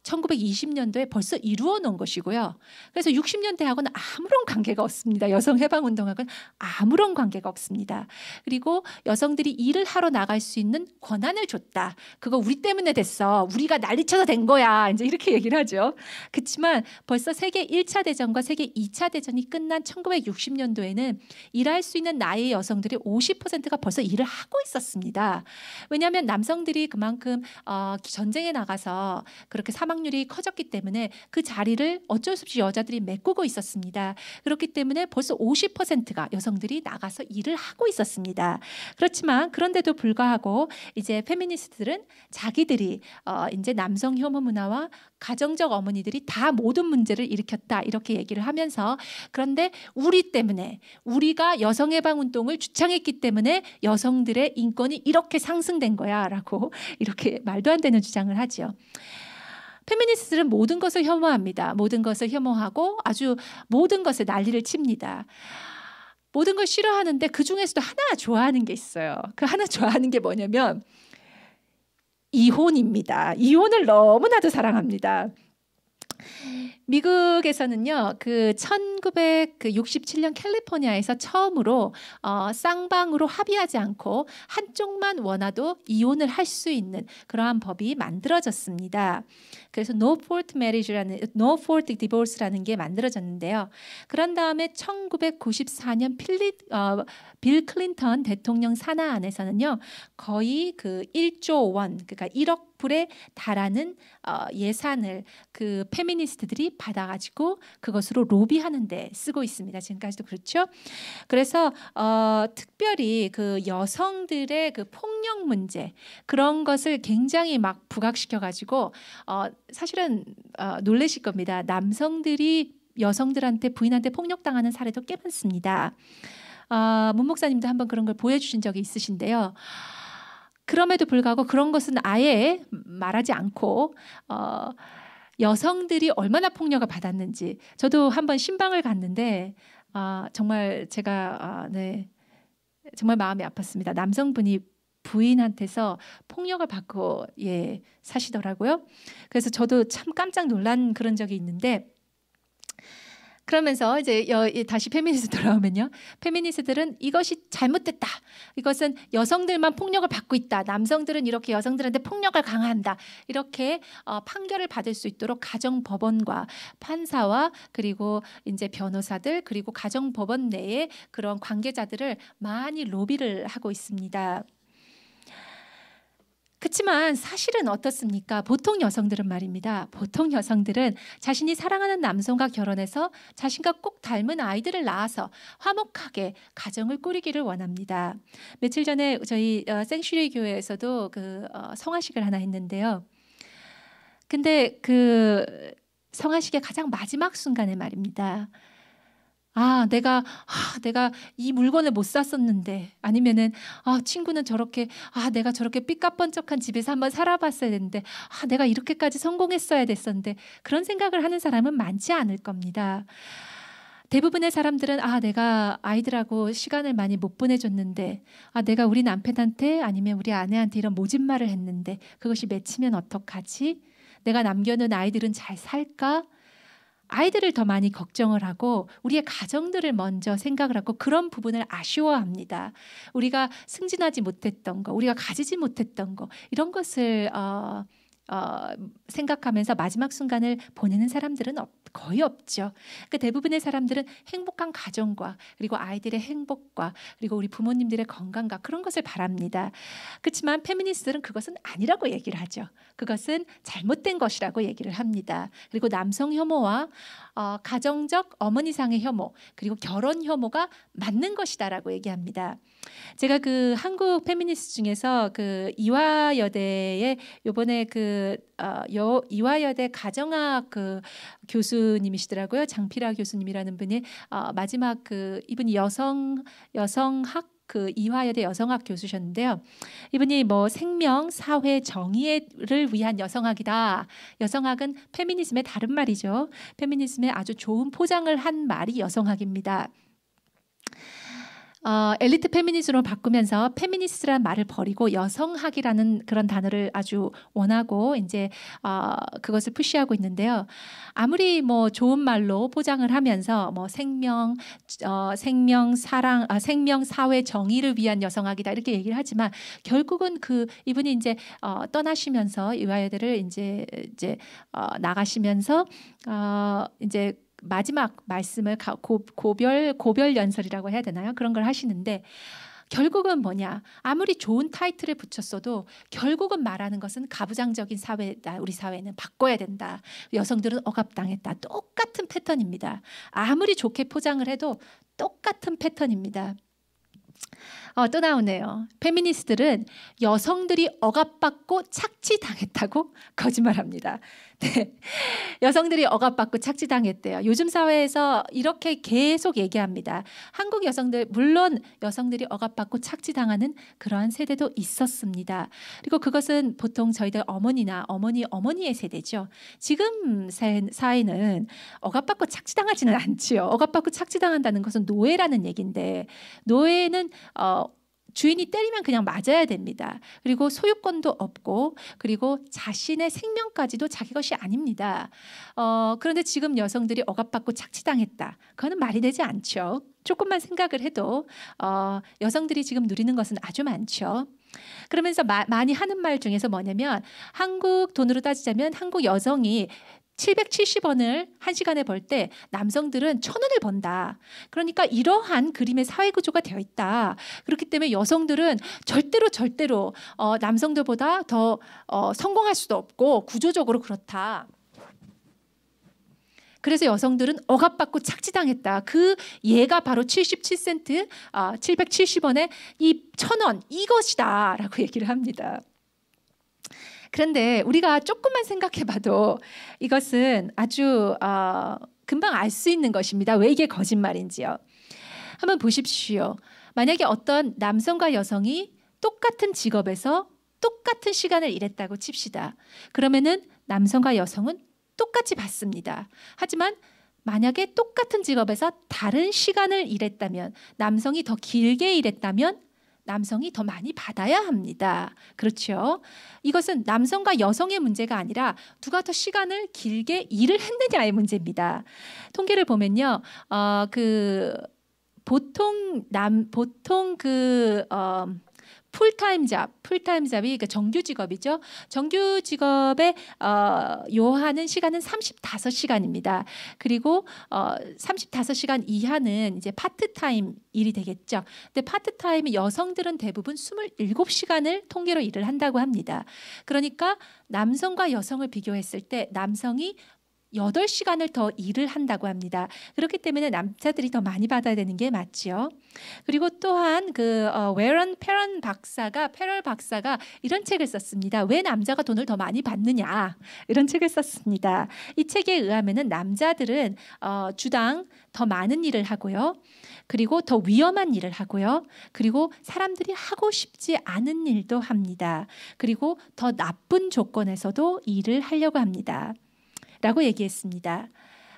1920년도에 벌써 이루어 놓은 것이고요. 그래서 60년대하고는 아무런 관계가 없습니다. 여성해방운동하고는 아무런 관계가 없습니다. 그리고 여성들이 일을 하러 나갈 수 있는 권한을 줬다. 그거 우리 때문에 됐어. 우리가 난리쳐서 된 거야. 이제 이렇게 얘기를 하죠. 그렇지만 벌써 세계 1차 대전과 세계 2차 대전이 끝난 1960년도에는 일할 수 있는 나이의 여성들이 50%가 벌써 일을 하고 있었습니다. 왜냐하면 남성들이 그만큼 전쟁에 나가서 그렇게 사망률이 커졌기 때문에 그 자리를 어쩔 수 없이 여자들이 메꾸고 있었습니다. 그렇기 때문에 벌써 50%가 여성들이 나가서 일을 하고 있었습니다. 그렇지만 그런데도 불구하고 이제 페미니스트들은 자기들이 이제 남성 혐오 문화와 가정적 어머니들이 다 모든 문제를 일으켰다 이렇게 얘기를 하면서, 그런데 우리 때문에, 우리가 여성해방운동을 주창했기 때문에 여성들의 인권이 이렇게 상승된 거야 라고 이렇게 말도 안 되는 주장을 하죠. 페미니스트들은 모든 것을 혐오합니다. 모든 것을 혐오하고 아주 모든 것에 난리를 칩니다. 모든 걸 싫어하는데 그 중에서도 하나 좋아하는 게 있어요. 그 하나 좋아하는 게 뭐냐면 이혼입니다. 이혼을 너무나도 사랑합니다. 미국에서는요, 그 1967년 캘리포니아에서 처음으로 쌍방으로 합의하지 않고 한쪽만 원하도 이혼을 할 수 있는 그러한 법이 만들어졌습니다. 그래서 No Fault Divorce라는 게 만들어졌는데요. 그런 다음에 1994년 빌 클린턴 대통령 산하 안에서는요, 거의 그 1조 원, 그러니까 1억 불에 달하는 예산을 그 페미니스트들이 받아가지고 그것으로 로비하는 데 쓰고 있습니다. 지금까지도 그렇죠. 그래서 특별히 그 여성들의 그 폭력 문제, 그런 것을 굉장히 막 부각시켜가지고 사실은 놀라실 겁니다. 남성들이 여성들한테, 부인한테 폭력당하는 사례도 꽤 많습니다. 문 목사님도 한번 그런 걸 보여주신 적이 있으신데요. 그럼에도 불구하고 그런 것은 아예 말하지 않고 여성들이 얼마나 폭력을 받았는지 저도 한번 신방을 갔는데 정말 제가 네, 정말 마음이 아팠습니다. 남성분이 부인한테서 폭력을 받고 사시더라고요. 그래서 저도 참 깜짝 놀란 그런 적이 있는데, 그러면서 이제 다시 페미니스트 돌아오면요, 페미니스트들은 이것이 잘못됐다, 이것은 여성들만 폭력을 받고 있다, 남성들은 이렇게 여성들한테 폭력을 강화한다, 이렇게 판결을 받을 수 있도록 가정법원과 판사와 그리고 이제 변호사들 그리고 가정법원 내에 그런 관계자들을 많이 로비를 하고 있습니다. 그렇지만 사실은 어떻습니까? 보통 여성들은 말입니다. 보통 여성들은 자신이 사랑하는 남성과 결혼해서 자신과 꼭 닮은 아이들을 낳아서 화목하게 가정을 꾸리기를 원합니다. 며칠 전에 저희 생슈리 교회에서도 성화식을 하나 했는데요. 근데 그 성화식의 가장 마지막 순간에 말입니다. 내가 이 물건을 못 샀었는데, 아니면은 친구는 저렇게 내가 저렇게 삐까뻔쩍한 집에서 한번 살아봤어야 되는데, 내가 이렇게까지 성공했어야 됐었는데, 그런 생각을 하는 사람은 많지 않을 겁니다. 대부분의 사람들은 내가 아이들하고 시간을 많이 못 보내줬는데, 내가 우리 남편한테 아니면 우리 아내한테 이런 모진 말을 했는데 그것이 맺히면 어떡하지? 내가 남겨놓은 아이들은 잘 살까? 아이들을 더 많이 걱정을 하고 우리의 가정들을 먼저 생각을 하고 그런 부분을 아쉬워합니다. 우리가 승진하지 못했던 거, 우리가 가지지 못했던 거, 이런 것을 생각하면서 마지막 순간을 보내는 사람들은 거의 없죠. 그러니까 대부분의 사람들은 행복한 가정과 그리고 아이들의 행복과 그리고 우리 부모님들의 건강과 그런 것을 바랍니다. 그렇지만 페미니스트들은 그것은 아니라고 얘기를 하죠. 그것은 잘못된 것이라고 얘기를 합니다. 그리고 남성 혐오와 가정적 어머니상의 혐오 그리고 결혼 혐오가 맞는 것이다라고 얘기합니다. 제가 그 한국 페미니스트 중에서 그 이화여대의 요번에 이화여대 가정학 교수님이시더라고요. 장필아 교수님이라는 분이 마지막 이분이 여성학 이화여대 여성학 교수셨는데요. 이분이 생명, 사회, 정의를 위한 여성학이다. 여성학은 페미니즘의 다른 말이죠. 페미니즘의 아주 좋은 포장을 한 말이 여성학입니다. 엘리트 페미니즘으로 바꾸면서 페미니스트라는 말을 버리고 여성학이라는 그런 단어를 아주 원하고 이제 그것을 푸시하고 있는데요. 아무리 좋은 말로 포장을 하면서 생명, 사랑, 생명, 사회, 정의를 위한 여성학이다 이렇게 얘기를 하지만 결국은 이분이 이제 떠나시면서 이화여대를 이제 나가시면서 이제 마지막 말씀을 고별 연설이라고 해야 되나요? 그런 걸 하시는데 결국은 뭐냐? 아무리 좋은 타이틀을 붙였어도 결국은 말하는 것은 가부장적인 사회다. 우리 사회는 바꿔야 된다. 여성들은 억압당했다. 똑같은 패턴입니다. 아무리 좋게 포장을 해도 똑같은 패턴입니다. 또 나오네요. 페미니스트들은 여성들이 억압받고 착취당했다고 거짓말합니다. 네. 여성들이 억압받고 착취당했대요. 요즘 사회에서 이렇게 계속 얘기합니다. 한국 여성들, 물론 여성들이 억압받고 착취당하는 그러한 세대도 있었습니다. 그리고 그것은 보통 저희들 어머니의 세대죠. 지금 사회는 억압받고 착취당하지는 않지요. 억압받고 착취당한다는 것은 노예라는 얘기인데, 노예는 주인이 때리면 그냥 맞아야 됩니다. 그리고 소유권도 없고 그리고 자신의 생명까지도 자기 것이 아닙니다. 그런데 지금 여성들이 억압받고 착취당했다. 그거는 말이 되지 않죠. 조금만 생각을 해도 여성들이 지금 누리는 것은 아주 많죠. 그러면서 많이 하는 말 중에서 뭐냐면 한국 돈으로 따지자면 한국 여성이 770원을 한 시간에 벌 때 남성들은 1,000원을 번다. 그러니까 이러한 그림의 사회 구조가 되어 있다. 그렇기 때문에 여성들은 절대로 남성들보다 더 성공할 수도 없고 구조적으로 그렇다. 그래서 여성들은 억압받고 착취당했다. 그 예가 바로 77센트, 770원에 이 1,000원 이것이다 라고 얘기를 합니다. 그런데 우리가 조금만 생각해봐도 이것은 아주 금방 알 수 있는 것입니다. 왜 이게 거짓말인지요. 한번 보십시오. 만약에 어떤 남성과 여성이 똑같은 직업에서 똑같은 시간을 일했다고 칩시다. 그러면은 남성과 여성은 똑같이 받습니다. 하지만 만약에 똑같은 직업에서 다른 시간을 일했다면, 남성이 더 길게 일했다면 남성이 더 많이 받아야 합니다. 그렇죠? 이것은 남성과 여성의 문제가 아니라 누가 더 시간을 길게 일을 했느냐의 문제입니다. 통계를 보면요, 보통 풀타임 잡이 그 정규 직업이죠. 정규 직업의 요하는 시간은 35시간입니다. 그리고 35시간 이하는 이제 파트타임 일이 되겠죠. 근데 파트타임 여성들은 대부분 27시간을 통계로 일을 한다고 합니다. 그러니까 남성과 여성을 비교했을 때 남성이 8시간을 더 일을 한다고 합니다. 그렇기 때문에 남자들이 더 많이 받아야 되는 게 맞죠. 그리고 또한 웨런 페럴 박사가 이런 책을 썼습니다. 왜 남자가 돈을 더 많이 받느냐, 이런 책을 썼습니다. 이 책에 의하면은 남자들은 주당 더 많은 일을 하고요. 그리고 더 위험한 일을 하고요. 그리고 사람들이 하고 싶지 않은 일도 합니다. 그리고 더 나쁜 조건에서도 일을 하려고 합니다. 라고 얘기했습니다.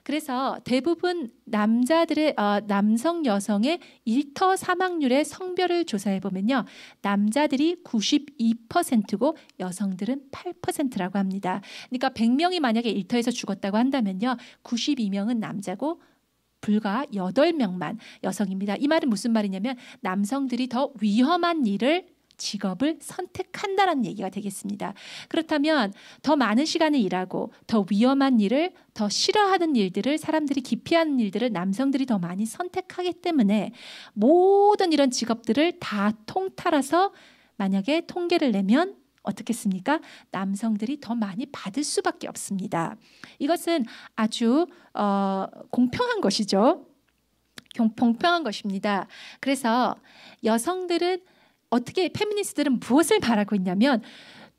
그래서 대부분 남성 여성의 일터 사망률의 성별을 조사해 보면요, 남자들이 92%고 여성들은 8%라고 합니다. 그러니까 100명이 만약에 일터에서 죽었다고 한다면요, 92명은 남자고 불과 8명만 여성입니다. 이 말은 무슨 말이냐면 남성들이 더 위험한 직업을 선택한다는 얘기가 되겠습니다. 그렇다면 더 많은 시간을 일하고 더 위험한 일을, 더 싫어하는 일들을, 사람들이 기피하는 일들을 남성들이 더 많이 선택하기 때문에 모든 이런 직업들을 다 통틀어서 만약에 통계를 내면 어떻겠습니까? 남성들이 더 많이 받을 수밖에 없습니다. 이것은 아주 공평한 것이죠. 공평한 것입니다. 그래서 여성들은 페미니스트들은 무엇을 바라고 있냐면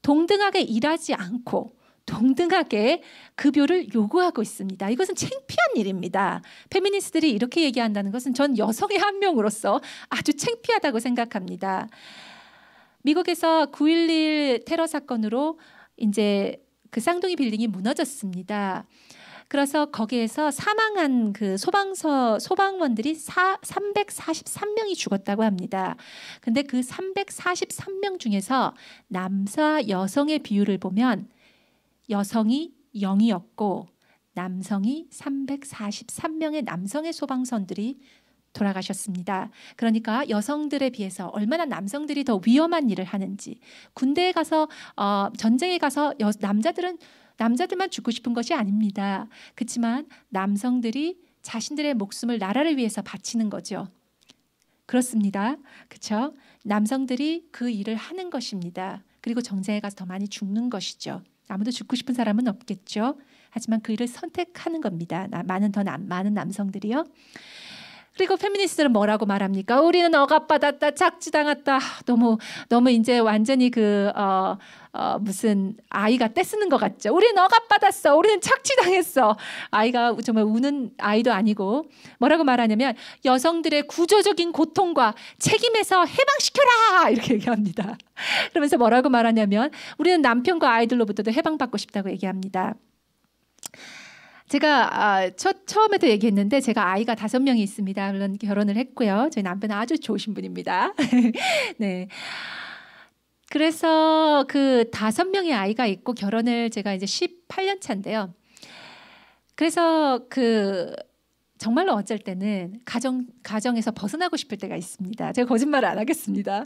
동등하게 일하지 않고 동등하게 급여를 요구하고 있습니다. 이것은 창피한 일입니다. 페미니스트들이 이렇게 얘기한다는 것은 전 여성의 한 명으로서 아주 창피하다고 생각합니다. 미국에서 9.11 테러 사건으로 이제 그 쌍둥이 빌딩이 무너졌습니다. 그래서 거기에서 사망한 그 소방원들이 343명이 죽었다고 합니다. 근데 그 343명 중에서 남자 여성의 비율을 보면 여성이 0이었고 남성이 343명의 남성의 소방선들이 돌아가셨습니다. 그러니까 여성들에 비해서 얼마나 남성들이 더 위험한 일을 하는지, 군대에 가서 전쟁에 가서 남자들만 죽고 싶은 것이 아닙니다. 그렇지만 남성들이 자신들의 목숨을 나라를 위해서 바치는 거죠. 그렇습니다. 그렇죠? 남성들이 그 일을 하는 것입니다. 그리고 전쟁에 가서 더 많이 죽는 것이죠. 아무도 죽고 싶은 사람은 없겠죠. 하지만 그 일을 선택하는 겁니다. 많은 남성들이요. 그리고 페미니스트는 뭐라고 말합니까? 우리는 억압받았다, 착취당했다. 너무 이제 완전히 무슨 아이가 떼쓰는 것 같죠. 우리는 억압받았어, 우리는 착취당했어. 아이가 정말 우는 아이도 아니고 뭐라고 말하냐면 여성들의 구조적인 고통과 책임에서 해방시켜라, 이렇게 얘기합니다. 그러면서 뭐라고 말하냐면 우리는 남편과 아이들로부터도 해방받고 싶다고 얘기합니다. 제가 처음에도 얘기했는데 제가 아이가 5명이 있습니다. 물론 결혼을 했고요. 저희 남편은 아주 좋으신 분입니다. 네. 그래서 그 5명의 아이가 있고 결혼을 제가 이제 18년 차인데요. 그래서 정말로 어쩔 때는 가정에서 벗어나고 싶을 때가 있습니다. 제가 거짓말을 안 하겠습니다.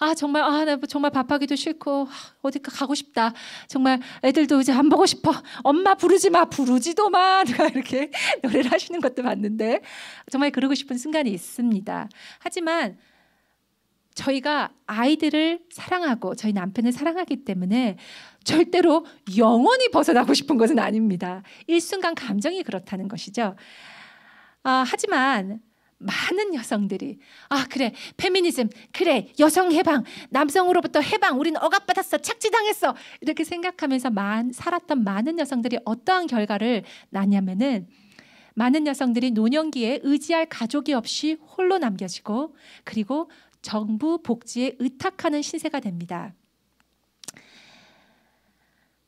나 정말 밥하기도 싫고 어디 가고 싶다. 정말 애들도 이제 안 보고 싶어. 엄마 부르지 마, 부르지도 마. 누가 이렇게 노래를 하시는 것도 봤는데 정말 그러고 싶은 순간이 있습니다. 하지만 저희가 아이들을 사랑하고 저희 남편을 사랑하기 때문에 절대로 영원히 벗어나고 싶은 것은 아닙니다. 일순간 감정이 그렇다는 것이죠. 하지만 많은 여성들이 그래, 페미니즘, 그래, 여성 해방, 남성으로부터 해방, 우리는 억압받았어, 착취당했어, 이렇게 생각하면서 살았던 많은 여성들이 어떠한 결과를 낳냐면은 많은 여성들이 노년기에 의지할 가족이 없이 홀로 남겨지고 그리고 정부 복지에 의탁하는 신세가 됩니다.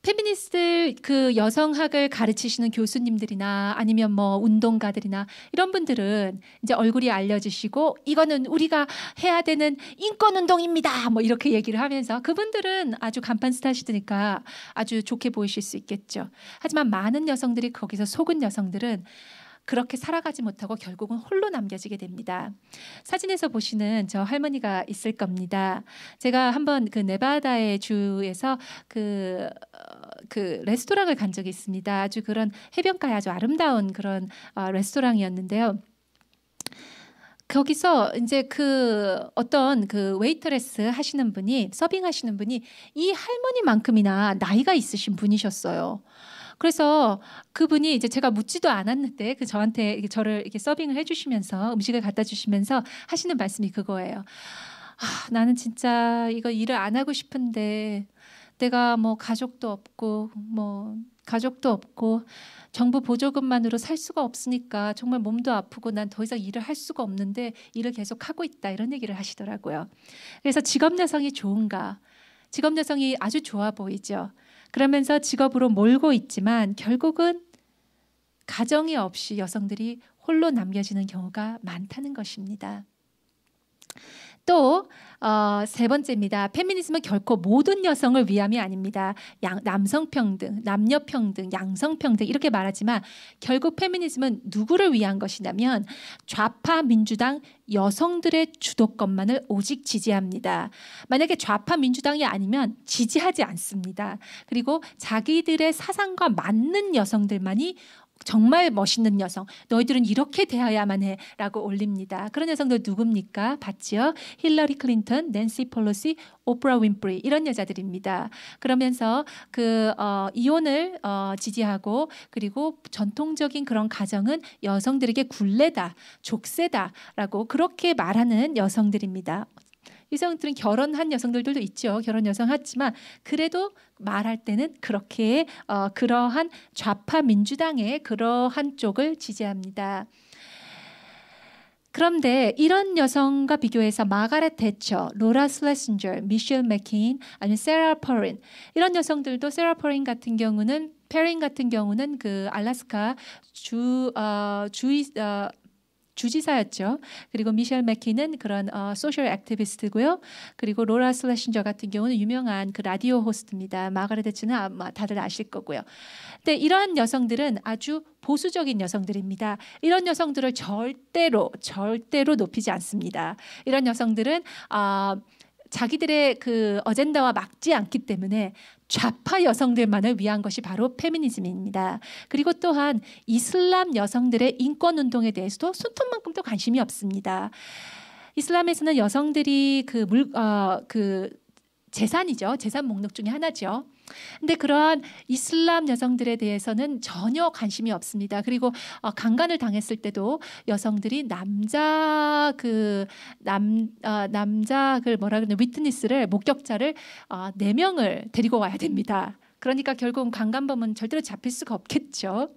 페미니스트들 그 여성학을 가르치시는 교수님들이나 아니면 뭐 운동가들이나 이런 분들은 이제 얼굴이 알려지시고 이거는 우리가 해야 되는 인권 운동입니다. 뭐 이렇게 얘기를 하면서 그분들은 아주 간판 스타시드니까 아주 좋게 보이실 수 있겠죠. 하지만 많은 여성들이 거기서 속은 여성들은 그렇게 살아가지 못하고 결국은 홀로 남겨지게 됩니다. 사진에서 보시는 저 할머니가 있을 겁니다. 제가 한번 그 네바다의 주에서 그 레스토랑을 간 적이 있습니다. 아주 그런 해변가에 아주 아름다운 그런 레스토랑이었는데요. 거기서 이제 그 어떤 그 웨이터레스 하시는 분이 서빙하시는 분이 이 할머니만큼이나 나이가 있으신 분이셨어요. 그래서 그분이 이제 제가 묻지도 않았는데 그 저한테 저를 이렇게 서빙을 해주시면서 음식을 갖다 주시면서 하시는 말씀이 그거예요. 나는 진짜 이거 일을 안 하고 싶은데 내가 뭐 가족도 없고 정부 보조금만으로 살 수가 없으니까 정말 몸도 아프고 난 더 이상 일을 할 수가 없는데 일을 계속 하고 있다 이런 얘기를 하시더라고요. 그래서 직업 여성이 좋은가? 직업 여성이 아주 좋아 보이죠. 그러면서 직업으로 몰고 있지만 결국은 가정이 없이 여성들이 홀로 남겨지는 경우가 많다는 것입니다. 또 세 번째입니다. 페미니즘은 결코 모든 여성을 위함이 아닙니다. 남성평등, 남녀평등, 양성평등 이렇게 말하지만 결국 페미니즘은 누구를 위한 것이냐면 좌파 민주당 여성들의 주도권만을 오직 지지합니다. 만약에 좌파 민주당이 아니면 지지하지 않습니다. 그리고 자기들의 사상과 맞는 여성들만이 정말 멋있는 여성, 너희들은 이렇게 대해야만 해 라고 올립니다. 그런 여성들 누굽니까? 봤지요? 힐러리 클린턴, 낸시 펠로시, 오프라 윈프리 이런 여자들입니다. 그러면서 이혼을 지지하고 그리고 전통적인 그런 가정은 여성들에게 굴레다, 족쇄다라고 그렇게 말하는 여성들입니다. 여성들은 결혼한 여성들도 있죠. 결혼 여성 하지만 그래도 말할 때는 그렇게 그러한 좌파 민주당의 그러한 쪽을 지지합니다. 그런데 이런 여성과 비교해서 마가렛 대처, 로라 슬래신저, 미셸 맥케인, 아니면 세라 퍼린 이런 여성들도 세라 퍼린 같은 경우는 그 알래스카 주지사였죠. 그리고 미셸 맥키는 그런 소셜 액티비스트고요. 그리고 로라 슬래신저 같은 경우는 유명한 그 라디오 호스트입니다. 마가렛 대처는 아마 다들 아실 거고요. 근데 이러한 여성들은 아주 보수적인 여성들입니다. 이런 여성들을 절대로 높이지 않습니다. 이런 여성들은 자기들의 그 어젠다와 맞지 않기 때문에 좌파 여성들만을 위한 것이 바로 페미니즘입니다. 그리고 또한 이슬람 여성들의 인권 운동에 대해서도 손톱만큼도 관심이 없습니다. 이슬람에서는 여성들이 그 재산이죠. 재산 목록 중에 하나죠. 근데 그러한 이슬람 여성들에 대해서는 전혀 관심이 없습니다. 그리고 강간을 당했을 때도 여성들이 남자 위트니스를 목격자를 4명을 데리고 와야 됩니다. 그러니까 결국 강간범은 절대로 잡힐 수가 없겠죠.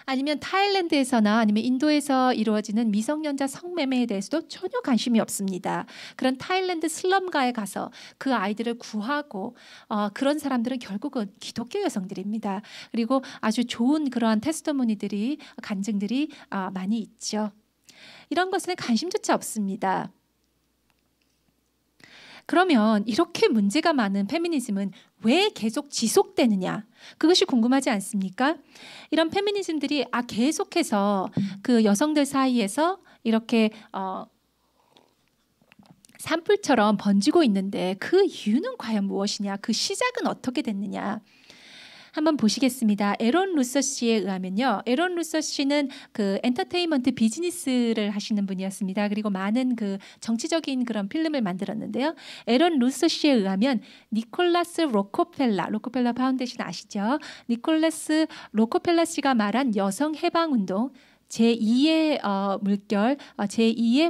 아니면 타일랜드에서나 아니면 인도에서 이루어지는 미성년자 성매매에 대해서도 전혀 관심이 없습니다. 그런 타일랜드 슬럼가에 가서 그 아이들을 구하고 그런 사람들은 결국은 기독교 여성들입니다. 그리고 아주 좋은 그러한 테스토모니들이 간증들이 많이 있죠. 이런 것에 관심조차 없습니다. 그러면 이렇게 문제가 많은 페미니즘은 왜 계속 지속되느냐? 그것이 궁금하지 않습니까? 이런 페미니즘들이 계속해서 그 여성들 사이에서 이렇게 산불처럼 번지고 있는데 그 이유는 과연 무엇이냐? 그 시작은 어떻게 됐느냐? 한번 보시겠습니다. 에런 루서 씨에 의하면요. 에런 루서 씨는 그 엔터테인먼트 비즈니스를 하시는 분이었습니다. 그리고 많은 그 정치적인 그런 필름을 만들었는데요. 에런 루서 씨에 의하면 니콜라스 로코펠라 파운데이션 아시죠? 니콜라스 로코펠라 씨가 말한 여성 해방 운동 제2의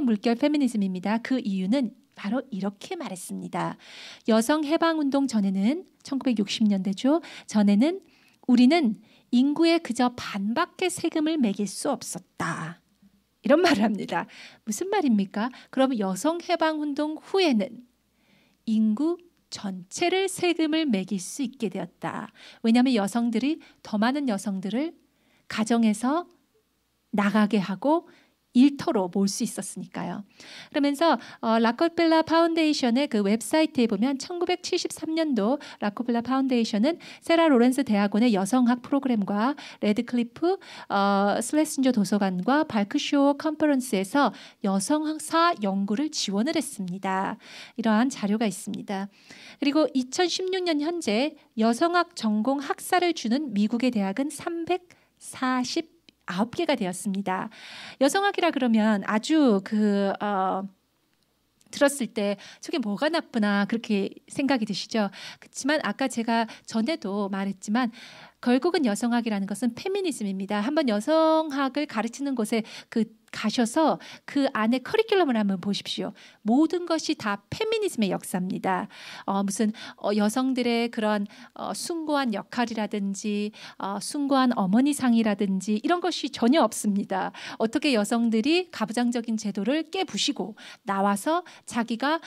물결 페미니즘입니다. 그 이유는 바로 이렇게 말했습니다. 여성 해방운동 전에는 1960년대죠. 전에는 우리는 인구의 그저 반밖에 세금을 매길 수 없었다. 이런 말을 합니다. 무슨 말입니까? 그럼 여성 해방운동 후에는 인구 전체를 세금을 매길 수 있게 되었다. 왜냐하면 여성들이 더 많은 여성들을 가정에서 나가게 하고 일터로 몰 수 있었으니까요. 그러면서 라커펠러 파운데이션의 그 웹사이트에 보면 1973년도 라커펠러 파운데이션은 세라 로렌스 대학원의 여성학 프로그램과 레드클리프 슬레싱저 도서관과 발크쇼어 컨퍼런스에서 여성사 연구를 지원을 했습니다. 이러한 자료가 있습니다. 그리고 2016년 현재 여성학 전공 학사를 주는 미국의 대학은 349개가 되었습니다. 여성학이라 그러면 아주 들었을 때 저게 뭐가 나쁘나 그렇게 생각이 드시죠? 그렇지만 아까 제가 전에도 말했지만 결국은 여성학이라는 것은 페미니즘입니다. 한번 여성학을 가르치는 곳에 가셔서 그 안에 커리큘럼을 한번 보십시오. 모든 것이 다 페미니즘의 역사입니다. 무슨 여성들의 그런 숭고한 역할이라든지 숭고한 어머니상이라든지 이런 것이 전혀 없습니다. 어떻게 여성들이 가부장적인 제도를 깨부시고 나와서 자기가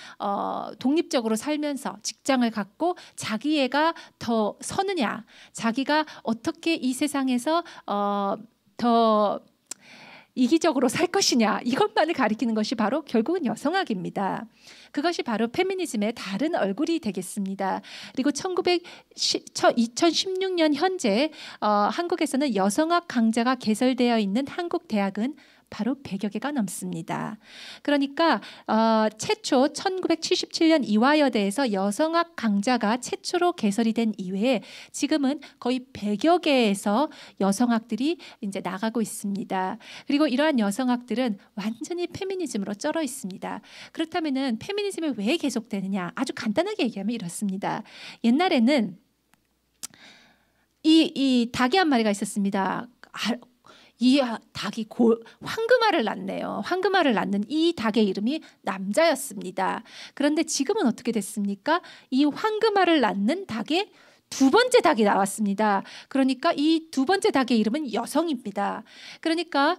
독립적으로 살면서 직장을 갖고 자기 애가 더 서느냐, 자기가 어떻게 이 세상에서 더 이기적으로 살 것이냐, 이것만을 가리키는 것이 바로 결국은 여성학입니다. 그것이 바로 페미니즘의 다른 얼굴이 되겠습니다. 그리고 2016년 현재 한국에서는 여성학 강좌가 개설되어 있는 한국 대학은 바로 100여 개가 넘습니다. 그러니까 최초 1977년 이화여대에서 여성학 강좌가 최초로 개설이 된 이외에 지금은 거의 100여 개에서 여성학들이 이제 나가고 있습니다. 그리고 이러한 여성학들은 완전히 페미니즘으로 쩔어 있습니다. 그렇다면은 페미니즘이 왜 계속되느냐? 아주 간단하게 얘기하면 이렇습니다. 옛날에는 이 닭이 한 마리가 있었습니다. 이 닭이 황금알을 낳네요. 황금알을 낳는 이 닭의 이름이 남자였습니다. 그런데 지금은 어떻게 됐습니까? 이 황금알을 낳는 닭의 두 번째 닭이 나왔습니다. 그러니까 이 두 번째 닭의 이름은 여성입니다. 그러니까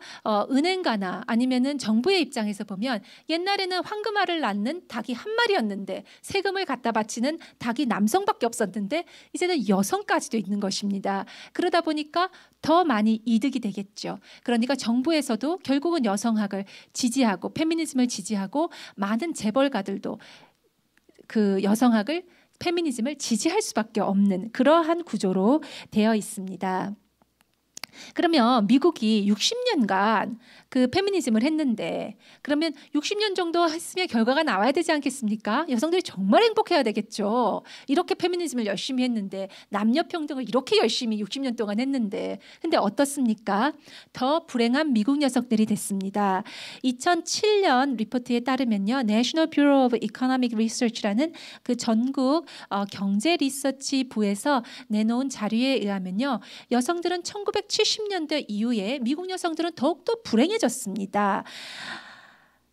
은행가나 아니면은 정부의 입장에서 보면 옛날에는 황금알을 낳는 닭이 한 마리였는데 세금을 갖다 바치는 닭이 남성밖에 없었는데 이제는 여성까지도 있는 것입니다. 그러다 보니까 더 많이 이득이 되겠죠. 그러니까 정부에서도 결국은 여성학을 지지하고 페미니즘을 지지하고 많은 재벌가들도 그 여성학을 페미니즘을 지지할 수밖에 없는 그러한 구조로 되어 있습니다. 그러면 미국이 60년간 그 페미니즘을 했는데 그러면 60년 정도 했으면 결과가 나와야 되지 않겠습니까? 여성들이 정말 행복해야 되겠죠. 이렇게 페미니즘을 열심히 했는데 남녀 평등을 이렇게 열심히 60년 동안 했는데 근데 어떻습니까? 더 불행한 미국 녀석들이 됐습니다. 2007년 리포트에 따르면요. National Bureau of Economic Research라는 그 전국 경제 리서치 부에서 내놓은 자료에 의하면요. 여성들은 1970년대 이후에 미국 여성들은 더욱더 불행해졌습니다.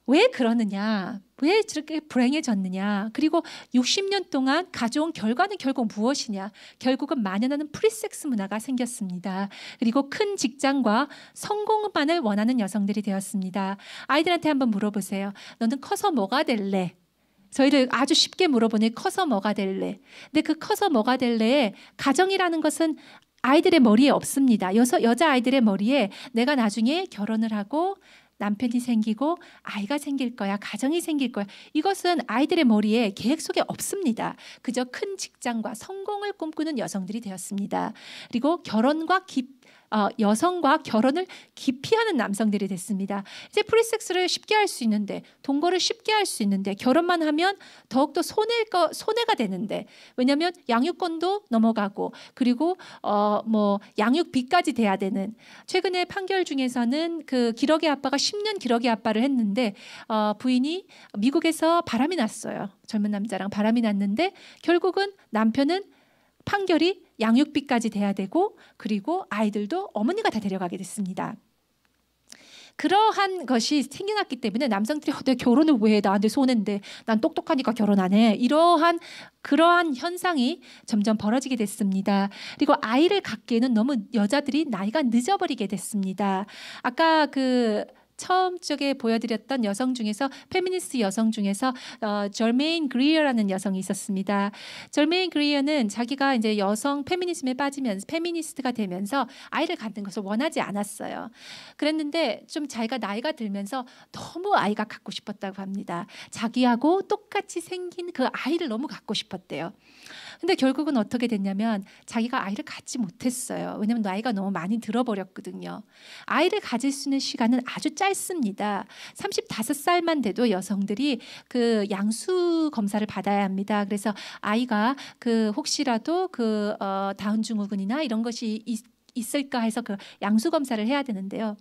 왜 그러느냐? 왜 저렇게 불행해졌느냐? 그리고 60년 동안 가져온 결과는 결국 무엇이냐? 결국은 만연하는 프리섹스 문화가 생겼습니다. 그리고 큰 직장과 성공만을 원하는 여성들이 되었습니다. 아이들한테 한번 물어보세요. 너는 커서 뭐가 될래? 저희를 아주 쉽게 물어보니 커서 뭐가 될래? 근데 그 커서 뭐가 될래에 가정이라는 것은 아이들의 머리에 없습니다. 여자 아이들의 머리에 내가 나중에 결혼을 하고 남편이 생기고 아이가 생길 거야, 가정이 생길 거야. 이것은 아이들의 머리에 계획 속에 없습니다. 그저 큰 직장과 성공을 꿈꾸는 여성들이 되었습니다. 그리고 여성과 결혼을 기피하는 남성들이 됐습니다. 이제 프리섹스를 쉽게 할 수 있는데 동거를 쉽게 할 수 있는데 결혼만 하면 더욱더 손해가 되는데 왜냐하면 양육권도 넘어가고 그리고 양육비까지 돼야 되는 최근에 판결 중에서는 그 기러기 아빠가 10년 기러기 아빠를 했는데 부인이 미국에서 바람이 났어요. 젊은 남자랑 바람이 났는데 결국은 남편은 판결이 양육비까지 돼야 되고 그리고 아이들도 어머니가 다 데려가게 됐습니다. 그러한 것이 생겨났기 때문에 남성들이 내 결혼을 왜 해? 나한테 손해인데 난 똑똑하니까 결혼 안 해. 그러한 현상이 점점 벌어지게 됐습니다. 그리고 아이를 갖기에는 너무 여자들이 나이가 늦어버리게 됐습니다. 아까 처음 쪽에 보여드렸던 여성 중에서 페미니스트 여성 중에서 절메인 그리어라는 여성이 있었습니다. 절메인 그리어는 자기가 이제 여성 페미니즘에 빠지면서 페미니스트가 되면서 아이를 갖는 것을 원하지 않았어요. 그랬는데 좀 자기가 나이가 들면서 너무 아이가 갖고 싶었다고 합니다. 자기하고 똑같이 생긴 그 아이를 너무 갖고 싶었대요. 근데 결국은 어떻게 됐냐면 자기가 아이를 갖지 못했어요. 왜냐하면 나이가 너무 많이 들어버렸거든요. 아이를 가질 수 있는 시간은 아주 짧습니다. 35살만 돼도 여성들이 그 양수 검사를 받아야 합니다. 그래서 아이가 그 혹시라도 그 다운 증후군이나 이런 것이 있을까 해서 그 양수 검사를 해야 되는데요.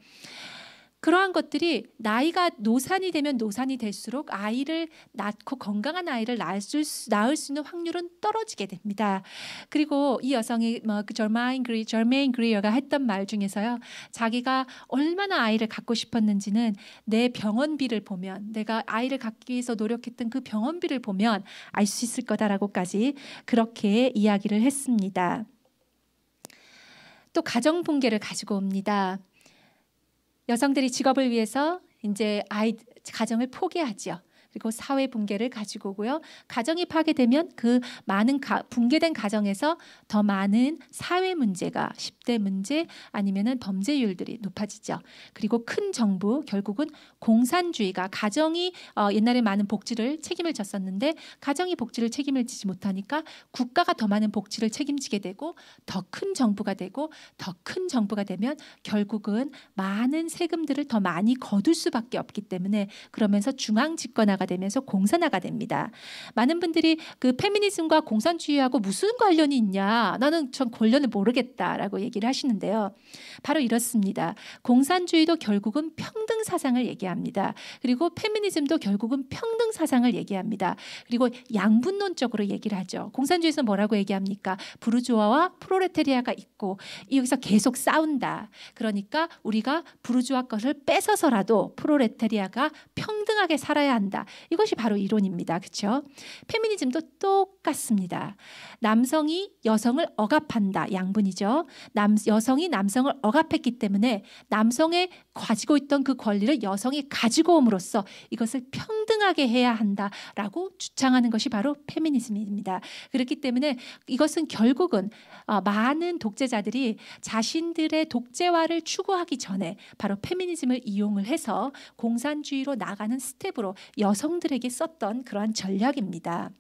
그러한 것들이 나이가 노산이 되면 노산이 될수록 아이를 낳고 건강한 아이를 낳을 수 있는 확률은 떨어지게 됩니다. 그리고 이 여성이 그 절메인 그리어가 했던 말 중에서요, 자기가 얼마나 아이를 갖고 싶었는지는 내 병원비를 보면, 내가 아이를 갖기 위해서 노력했던 그 병원비를 보면 알 수 있을 거다라고까지 그렇게 이야기를 했습니다. 또 가정 붕괴를 가지고 옵니다. 여성들이 직업을 위해서 이제 가정을 포기하죠. 그리고 사회 붕괴를 가지고 오고요. 가정이 파괴되면 그 많은 붕괴된 가정에서 더 많은 사회 문제가 10대 문제 아니면은 범죄율들이 높아지죠. 그리고 큰 정부, 결국은 공산주의가 가정이 옛날에 많은 복지를 책임을 졌었는데 가정이 복지를 책임을 지지 못하니까 국가가 더 많은 복지를 책임지게 되고 더 큰 정부가 되고 더 큰 정부가 되면 결국은 많은 세금들을 더 많이 거둘 수밖에 없기 때문에 그러면서 중앙 집권화가 되면서 공산화가 됩니다. 많은 분들이 그 페미니즘과 공산주의하고 무슨 관련이 있냐? 나는 전 관련을 모르겠다라고 얘기를 하시는데요. 바로 이렇습니다. 공산주의도 결국은 평등 사상을 얘기합니다. 그리고 페미니즘도 결국은 평등 사상을 얘기합니다. 그리고 양분론적으로 얘기를 하죠. 공산주의에서 뭐라고 얘기합니까? 부르주아와 프롤레타리아가 있고 여기서 계속 싸운다. 그러니까 우리가 부르주아 것을 뺏어서라도 프롤레타리아가 평등하게 살아야 한다. 이것이 바로 이론입니다. 그렇죠? 페미니즘도 똑같습니다. 남성이 여성을 억압한다. 양분이죠. 여성이 남성을 억압했기 때문에 남성의 가지고 있던 그 권리를 여성이 가지고 옴으로써 이것을 평등하게 해야 한다라고 주장하는 것이 바로 페미니즘입니다. 그렇기 때문에 이것은 결국은 많은 독재자들이 자신들의 독재화를 추구하기 전에 바로 페미니즘을 이용을 해서 공산주의로 나가는 스텝으로 여성들에게 썼던 그러한 전략입니다.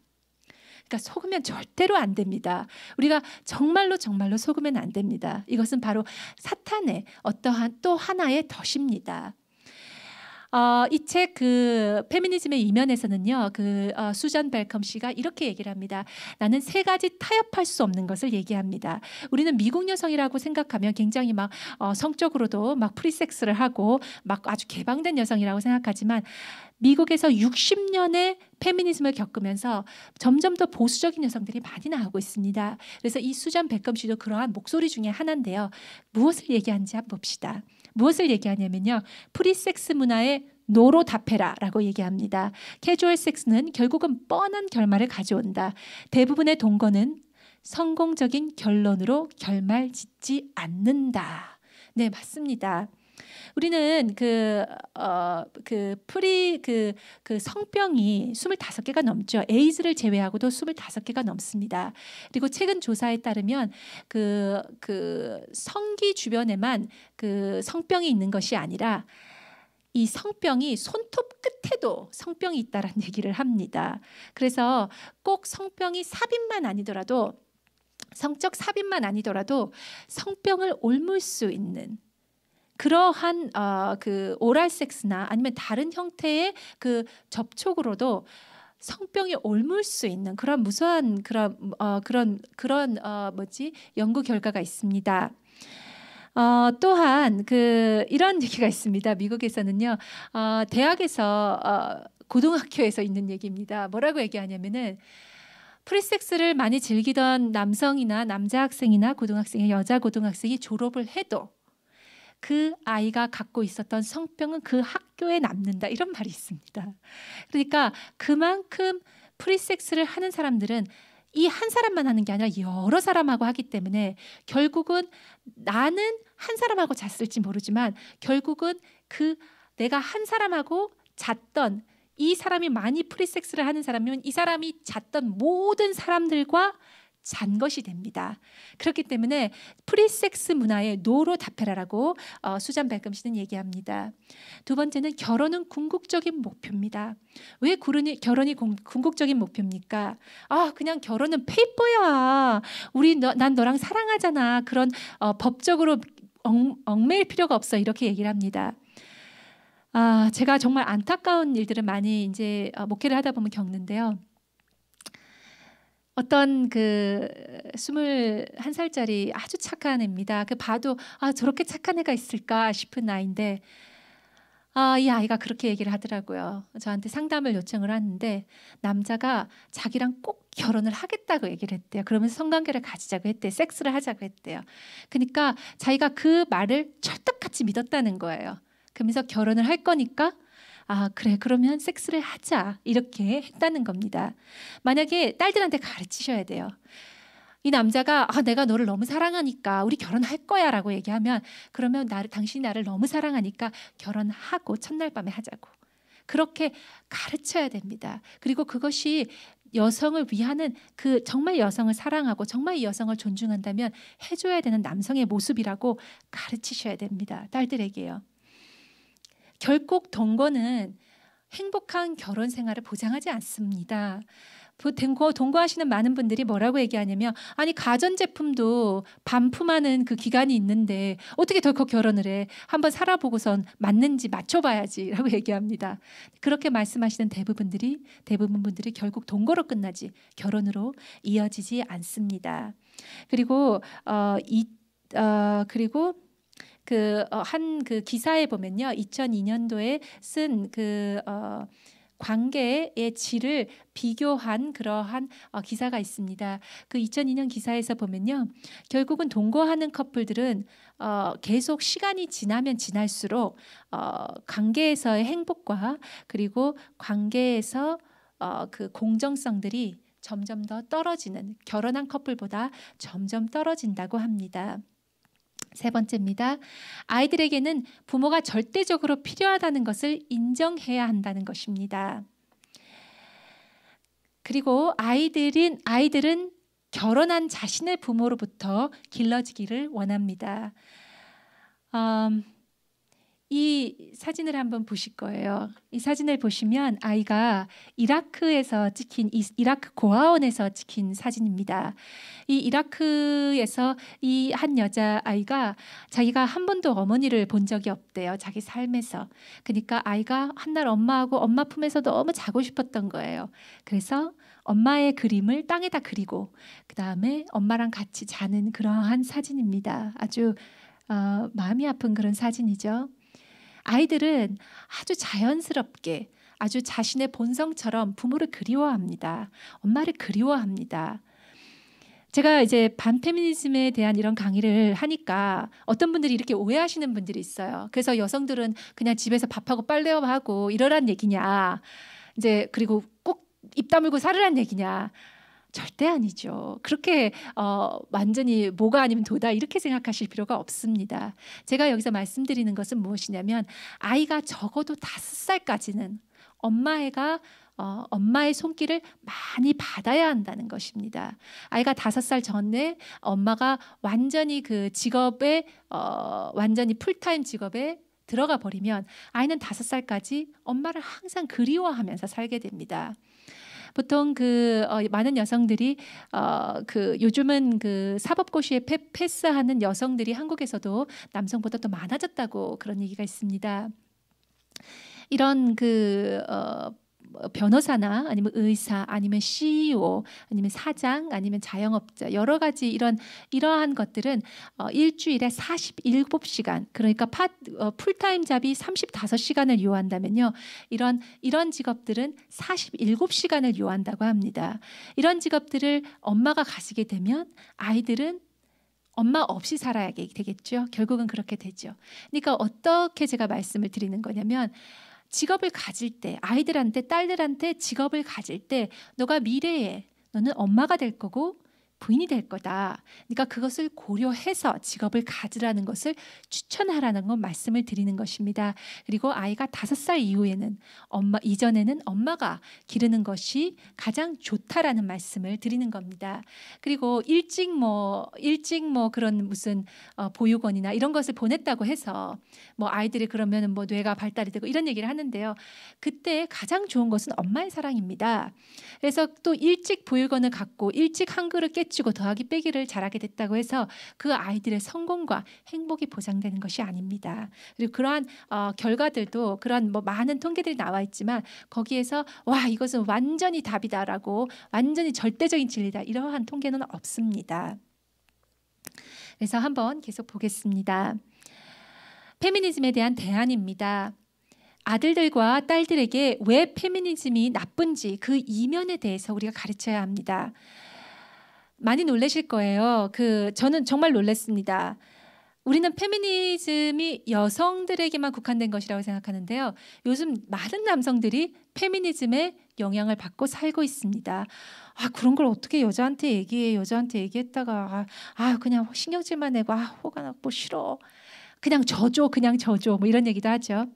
그러니까 속으면 절대로 안 됩니다. 우리가 정말로 속으면 안 됩니다. 이것은 바로 사탄의 어떠한 또 하나의 덫입니다. 이 책 그 페미니즘의 이면에서는요, 수잔 벨컴 씨가 이렇게 얘기를 합니다. 나는 세 가지 타협할 수 없는 것을 얘기합니다. 우리는 미국 여성이라고 생각하면 굉장히 막 성적으로도 막 프리섹스를 하고 막 아주 개방된 여성이라고 생각하지만 미국에서 60년의 페미니즘을 겪으면서 점점 더 보수적인 여성들이 많이 나오고 있습니다. 그래서 이 수잔 벨컴 씨도 그러한 목소리 중에 하나인데요. 무엇을 얘기하는지 한번 봅시다. 무엇을 얘기하냐면요, 프리섹스 문화의 노로 답해라라고 얘기합니다. 캐주얼 섹스는 결국은 뻔한 결말을 가져온다. 대부분의 동거는 성공적인 결론으로 결말짓지 않는다. 네, 맞습니다. 우리는 성병이 25개가 넘죠. 에이즈를 제외하고도 25개가 넘습니다. 그리고 최근 조사에 따르면 성기 주변에만 성병이 있는 것이 아니라 이 성병이 손톱 끝에도 성병이 있다라는 얘기를 합니다. 그래서 꼭 성병이 삽입만 아니더라도 성적 삽입만 아니더라도 성병을 옮을 수 있는 그러한 오랄 섹스나 아니면 다른 형태의 그 접촉으로도 성병이 옮을 수 있는 그런 무수한 연구 결과가 있습니다. 또한 이런 얘기가 있습니다. 미국에서는요, 대학에서 고등학교에서 있는 얘기입니다. 뭐라고 얘기하냐면은 프리섹스를 많이 즐기던 남성이나 남자 학생이나 고등학생이 여자 고등학생이 졸업을 해도 그 아이가 갖고 있었던 성병은 그 학교에 남는다, 이런 말이 있습니다. 그러니까 그만큼 프리섹스를 하는 사람들은 이 한 사람만 하는 게 아니라 여러 사람하고 하기 때문에 결국은 나는 한 사람하고 잤을지 모르지만 결국은 그 내가 한 사람하고 잤던 이 사람이 많이 프리섹스를 하는 사람이면 이 사람이 잤던 모든 사람들과 잔 것이 됩니다. 그렇기 때문에 프리섹스 문화에 노로 답해라라고 수잔 베컴 씨는 얘기합니다. 두 번째는 결혼은 궁극적인 목표입니다. 왜 결혼이 궁극적인 목표입니까? 그냥 결혼은 페이퍼야. 난 너랑 사랑하잖아. 그런 법적으로 얽매일 필요가 없어. 이렇게 얘기를 합니다. 제가 정말 안타까운 일들을 많이 이제 목회를 하다 보면 겪는데요. 어떤 그 21살짜리 아주 착한 애입니다. 그 봐도 저렇게 착한 애가 있을까 싶은 아이인데 이 아이가 그렇게 얘기를 하더라고요. 저한테 상담을 요청을 하는데 남자가 자기랑 꼭 결혼을 하겠다고 얘기를 했대요. 그러면서 성관계를 가지자고 했대요. 섹스를 하자고 했대요. 그러니까 자기가 그 말을 철떡같이 믿었다는 거예요. 그러면서 결혼을 할 거니까 그래 그러면 섹스를 하자 이렇게 했다는 겁니다. 만약에 딸들한테 가르치셔야 돼요. 이 남자가 내가 너를 너무 사랑하니까 우리 결혼할 거야 라고 얘기하면 그러면 당신이 나를 너무 사랑하니까 결혼하고 첫날 밤에 하자고 그렇게 가르쳐야 됩니다. 그리고 그것이 여성을 위하는 정말 여성을 사랑하고 정말 이 여성을 존중한다면 해줘야 되는 남성의 모습이라고 가르치셔야 됩니다. 딸들에게요. 결국 동거는 행복한 결혼 생활을 보장하지 않습니다. 동거하시는 많은 분들이 뭐라고 얘기하냐면 가전제품도 반품하는 그 기간이 있는데 어떻게 덜컥 결혼을 해. 한번 살아보고선 맞는지 맞춰봐야지 라고 얘기합니다. 그렇게 말씀하시는 대부분 분들이 결국 동거로 끝나지 결혼으로 이어지지 않습니다. 그리고 한 기사에 보면요, 2002년도에 쓴 관계의 질을 비교한 그러한 기사가 있습니다. 그 2002년 기사에서 보면요, 결국은 동거하는 커플들은 계속 시간이 지나면 지날수록 관계에서의 행복과 그리고 관계에서 그 공정성들이 점점 더 떨어지는, 결혼한 커플보다 점점 떨어진다고 합니다. 세 번째입니다. 아이들에게는 부모가 절대적으로 필요하다는 것을 인정해야 한다는 것입니다. 그리고 아이들은 결혼한 자신의 부모로부터 길러지기를 원합니다. 이 사진을 한번 보실 거예요. 이 사진을 보시면 아이가 이라크 고아원에서 찍힌 사진입니다. 이 이라크에서 이 한 여자아이가 자기가 한 번도 어머니를 본 적이 없대요. 자기 삶에서. 그러니까 아이가 한날 엄마하고 엄마 품에서 너무 자고 싶었던 거예요. 그래서 엄마의 그림을 땅에다 그리고 그 다음에 엄마랑 같이 자는 그러한 사진입니다. 아주 마음이 아픈 그런 사진이죠. 아이들은 아주 자연스럽게 아주 자신의 본성처럼 부모를 그리워합니다. 엄마를 그리워합니다. 제가 이제 반페미니즘에 대한 이런 강의를 하니까 어떤 분들이 이렇게 오해하시는 분들이 있어요. 그래서 여성들은 그냥 집에서 밥하고 빨래하고 하고 이러란 얘기냐. 이제 그리고 꼭 입 다물고 살으란 얘기냐. 절대 아니죠. 그렇게 완전히 뭐가 아니면 도다 이렇게 생각하실 필요가 없습니다. 제가 여기서 말씀드리는 것은 무엇이냐면 아이가 적어도 5살까지는 엄마의 손길을 많이 받아야 한다는 것입니다. 아이가 5살 전에 엄마가 완전히 그 직업에 완전히 풀타임 직업에 들어가 버리면 아이는 5살까지 엄마를 항상 그리워하면서 살게 됩니다. 보통 많은 여성들이 요즘은 사법고시에 패스하는 여성들이 한국에서도 남성보다 더 많아졌다고 그런 얘기가 있습니다. 이런 변호사나 아니면 의사 아니면 CEO 아니면 사장 아니면 자영업자 여러 가지 이러한 것들은 일주일에 47시간 그러니까 풀타임 잡이 35시간을 요한다면요. 이런 직업들은 47시간을 요한다고 합니다. 이런 직업들을 엄마가 가지게 되면 아이들은 엄마 없이 살아야 되겠죠. 결국은 그렇게 되죠. 그러니까 어떻게 제가 말씀을 드리는 거냐면 직업을 가질 때 딸들한테 직업을 가질 때 너가 미래에 너는 엄마가 될 거고 부인이 될 거다. 그러니까 그것을 고려해서 직업을 가지라는 것을 추천하라는 건 말씀을 드리는 것입니다. 그리고 아이가 5살 이후에는 이전에는 엄마가 기르는 것이 가장 좋다라는 말씀을 드리는 겁니다. 그리고 일찍 그런 무슨 보육원이나 이런 것을 보냈다고 해서 뭐 아이들이 그러면 뭐 뇌가 발달이 되고 이런 얘기를 하는데요. 그때 가장 좋은 것은 엄마의 사랑입니다. 그래서 또 일찍 보육원을 갔고 일찍 한글을 깨치고 더하기 빼기를 잘하게 됐다고 해서 그 아이들의 성공과 행복이 보장되는 것이 아닙니다. 그리고 그러한 결과들도 그런 뭐 많은 통계들이 나와 있지만 거기에서 와 이것은 완전히 답이다라고 완전히 절대적인 진리다 이러한 통계는 없습니다. 그래서 한번 계속 보겠습니다. 페미니즘에 대한 대안입니다. 아들들과 딸들에게 왜 페미니즘이 나쁜지 그 이면에 대해서 우리가 가르쳐야 합니다. 많이 놀라실 거예요. 저는 정말 놀랐습니다. 우리는 페미니즘이 여성들에게만 국한된 것이라고 생각하는데요. 요즘 많은 남성들이 페미니즘의 영향을 받고 살고 있습니다. 그런 걸 어떻게 여자한테 얘기해? 여자한테 얘기했다가 그냥 신경질만 내고 호가 나고 싫어. 그냥 져줘 뭐 이런 얘기도 하죠.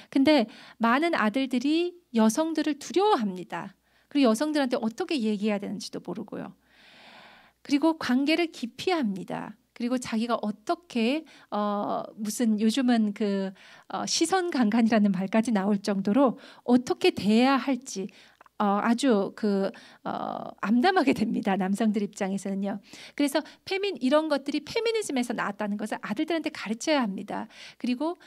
근데 많은 아들들이 여성들을 두려워합니다. 그리고 여성들한테 어떻게 얘기해야 되는지도 모르고요. 그리고 관계를 기피합니다. 그리고 자기가 어떻게 무슨 요즘은 시선 강간이라는 말까지 나올 정도로 어떻게 대해야 할지 아주 암담하게 됩니다. 남성들 입장에서는요. 그래서 이런 것들이 페미니즘에서 나왔다는 것을 아들들한테 가르쳐야 합니다. 그리고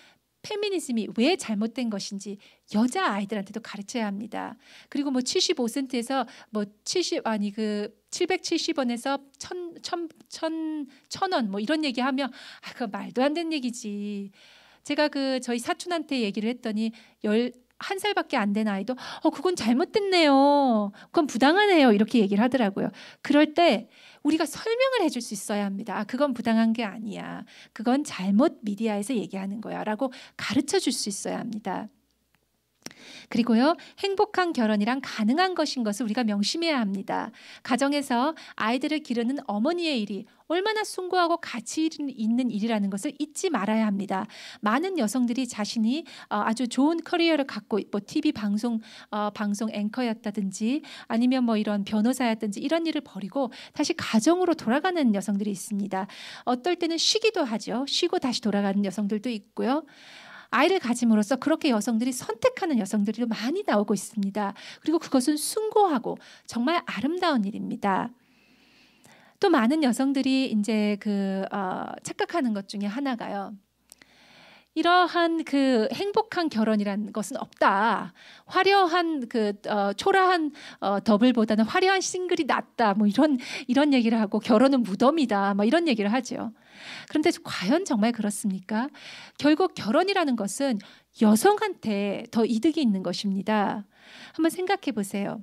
페미니즘이 왜 잘못된 것인지 여자 아이들한테도 가르쳐야 합니다. 그리고 뭐 75센트에서 뭐 770원에서 1,000원 뭐 이런 얘기하면 그거 말도 안 되는 얘기지. 제가 저희 사촌한테 얘기를 했더니 11살밖에 안 된 아이도 그건 잘못됐네요. 그건 부당하네요. 이렇게 얘기를 하더라고요. 그럴 때 우리가 설명을 해줄 수 있어야 합니다. 그건 부당한 게 아니야. 그건 잘못 미디어에서 얘기하는 거야. 라고 가르쳐 줄 수 있어야 합니다. 그리고요, 행복한 결혼이란 가능한 것인 것을 우리가 명심해야 합니다. 가정에서 아이들을 기르는 어머니의 일이 얼마나 숭고하고 가치 있는 일이라는 것을 잊지 말아야 합니다. 많은 여성들이 자신이 아주 좋은 커리어를 갖고 뭐 TV 방송 앵커였다든지 아니면 뭐 이런 변호사였든지 이런 일을 버리고 다시 가정으로 돌아가는 여성들이 있습니다. 어떨 때는 쉬기도 하죠. 쉬고 다시 돌아가는 여성들도 있고요. 아이를 가짐으로써 그렇게 여성들이 선택하는 여성들이 많이 나오고 있습니다. 그리고 그것은 숭고하고 정말 아름다운 일입니다. 또 많은 여성들이 이제 착각하는 것 중에 하나가요. 이러한 행복한 결혼이라는 것은 없다. 화려한 초라한 더블보다는 화려한 싱글이 낫다. 뭐 이런 얘기를 하고 결혼은 무덤이다. 뭐 이런 얘기를 하죠. 그런데 과연 정말 그렇습니까? 결국 결혼이라는 것은 여성한테 더 이득이 있는 것입니다. 한번 생각해 보세요.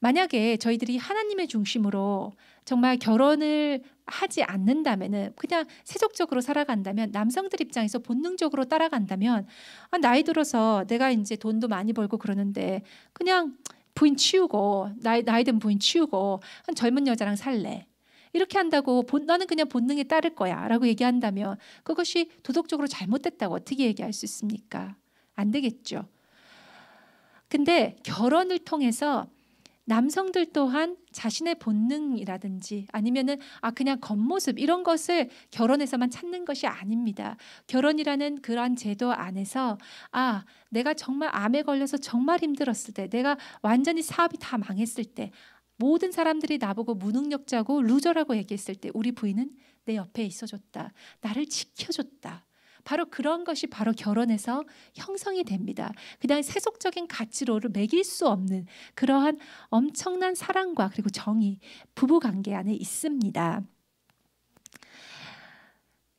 만약에 저희들이 하나님의 중심으로 정말 결혼을 하지 않는다면은 그냥 세속적으로 살아간다면 남성들 입장에서 본능적으로 따라간다면 나이 들어서 내가 이제 돈도 많이 벌고 그러는데 그냥 부인 치우고 나이 든 부인 치우고 한 젊은 여자랑 살래. 이렇게 한다고 나는 그냥 본능에 따를 거야 라고 얘기한다면 그것이 도덕적으로 잘못됐다고 어떻게 얘기할 수 있습니까? 안 되겠죠. 근데 결혼을 통해서 남성들 또한 자신의 본능이라든지 아니면은 그냥 겉모습 이런 것을 결혼에서만 찾는 것이 아닙니다. 결혼이라는 그러한 제도 안에서 내가 정말 암에 걸려서 정말 힘들었을 때, 내가 완전히 사업이 다 망했을 때 모든 사람들이 나보고 무능력자고 루저라고 얘기했을 때 우리 부인은 내 옆에 있어줬다. 나를 지켜줬다. 바로 그런 것이 바로 결혼에서 형성이 됩니다. 그냥 세속적인 가치로를 매길 수 없는 그러한 엄청난 사랑과 그리고 정의, 부부관계 안에 있습니다.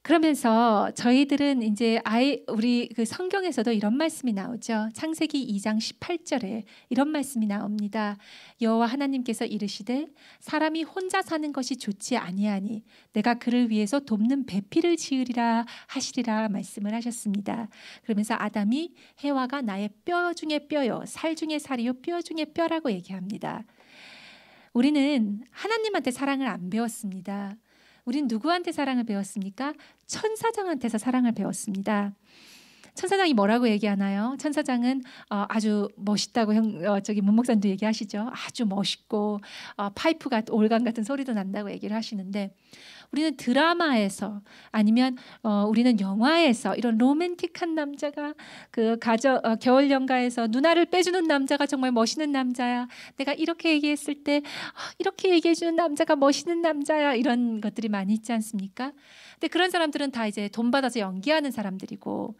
그러면서 저희들은 이제 우리 성경에서도 이런 말씀이 나오죠. 창세기 2장 18절에 이런 말씀이 나옵니다. 여호와 하나님께서 이르시되 사람이 혼자 사는 것이 좋지 아니하니 내가 그를 위해서 돕는 배필을 지으리라 하시리라 말씀을 하셨습니다. 그러면서 아담이 해와가 나의 뼈 중에 뼈요 살 중에 살이요 뼈 중에 뼈라고 얘기합니다. 우리는 하나님한테 사랑을 안 배웠습니다. 우린 누구한테 사랑을 배웠습니까? 천사장한테서 사랑을 배웠습니다. 천사장이 뭐라고 얘기하나요? 천사장은 아주 멋있다고 저기 문 목사님도 얘기하시죠. 아주 멋있고 파이프가 올간 같은 소리도 난다고 얘기를 하시는데, 우리는 드라마에서 아니면 우리는 영화에서 이런 로맨틱한 남자가 겨울 연가에서 누나를 빼주는 남자가 정말 멋있는 남자야. 내가 이렇게 얘기했을 때 이렇게 얘기해주는 남자가 멋있는 남자야. 이런 것들이 많이 있지 않습니까? 근데 그런 사람들은 다 이제 돈 받아서 연기하는 사람들이고,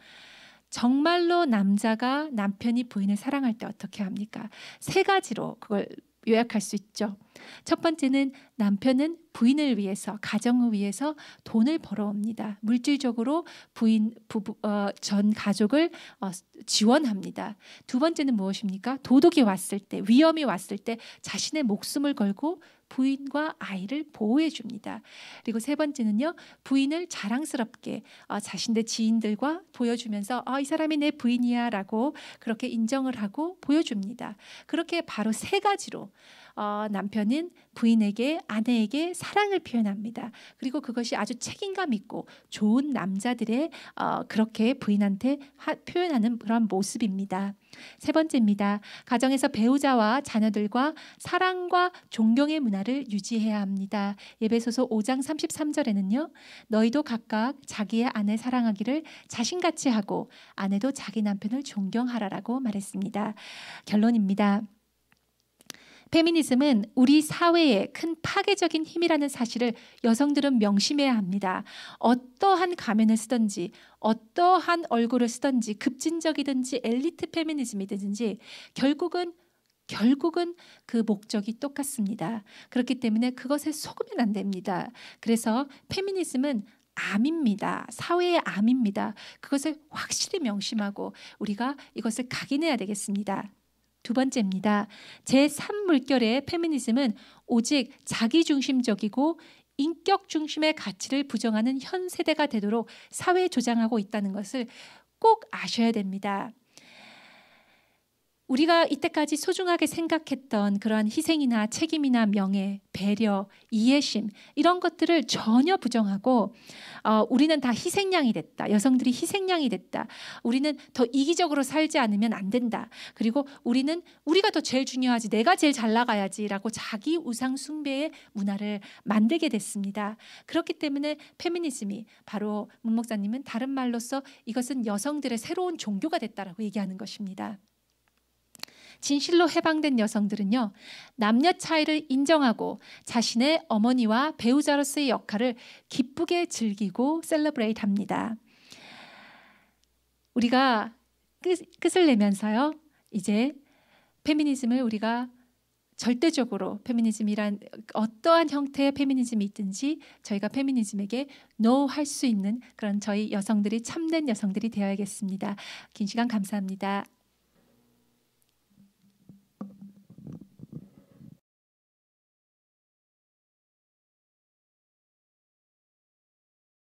정말로 남자가 남편이 부인을 사랑할 때 어떻게 합니까? 세 가지로 그걸 요약할 수 있죠. 첫 번째는 남편은 부인을 위해서, 가정을 위해서 돈을 벌어옵니다. 물질적으로 전 가족을 지원합니다. 두 번째는 무엇입니까? 도둑이 왔을 때, 위험이 왔을 때 자신의 목숨을 걸고 부인과 아이를 보호해 줍니다. 그리고 세 번째는요, 부인을 자랑스럽게 자신의 지인들과 보여주면서 이 사람이 내 부인이야 라고 그렇게 인정을 하고 보여줍니다. 그렇게 바로 세 가지로 남편은 부인에게, 아내에게 사랑을 표현합니다. 그리고 그것이 아주 책임감 있고 좋은 남자들의 그렇게 부인한테 표현하는 그런 모습입니다. 세 번째입니다. 가정에서 배우자와 자녀들과 사랑과 존경의 문화를 유지해야 합니다. 에베소서 5장 33절에는요. 너희도 각각 자기의 아내 사랑하기를 자신같이 하고 아내도 자기 남편을 존경하라라고 말했습니다. 결론입니다. 페미니즘은 우리 사회의 큰 파괴적인 힘이라는 사실을 여성들은 명심해야 합니다. 어떠한 가면을 쓰든지, 어떠한 얼굴을 쓰든지, 급진적이든지 엘리트 페미니즘이든지 결국은 그 목적이 똑같습니다. 그렇기 때문에 그것에 속으면 안 됩니다. 그래서 페미니즘은 암입니다. 사회의 암입니다. 그것을 확실히 명심하고 우리가 이것을 각인해야 되겠습니다. 두 번째입니다. 제3물결의 페미니즘은 오직 자기중심적이고 인격 중심의 가치를 부정하는 현 세대가 되도록 사회에 조장하고 있다는 것을 꼭 아셔야 됩니다. 우리가 이때까지 소중하게 생각했던 그러한 희생이나 책임이나 명예, 배려, 이해심 이런 것들을 전혀 부정하고 우리는 다 희생양이 됐다. 여성들이 희생양이 됐다. 우리는 더 이기적으로 살지 않으면 안 된다. 그리고 우리가 더 제일 중요하지. 내가 제일 잘 나가야지 라고 자기 우상 숭배의 문화를 만들게 됐습니다. 그렇기 때문에 페미니즘이 바로 문 목사님은 다른 말로서 이것은 여성들의 새로운 종교가 됐다라고 얘기하는 것입니다. 진실로 해방된 여성들은요, 남녀 차이를 인정하고 자신의 어머니와 배우자로서의 역할을 기쁘게 즐기고 셀러브레이트 합니다. 우리가 끝을 내면서요, 이제 페미니즘을 우리가 절대적으로 페미니즘이란 어떠한 형태의 페미니즘이 있든지 저희가 페미니즘에게 NO 할 수 있는 그런 저희 여성들이 참된 여성들이 되어야겠습니다. 긴 시간 감사합니다.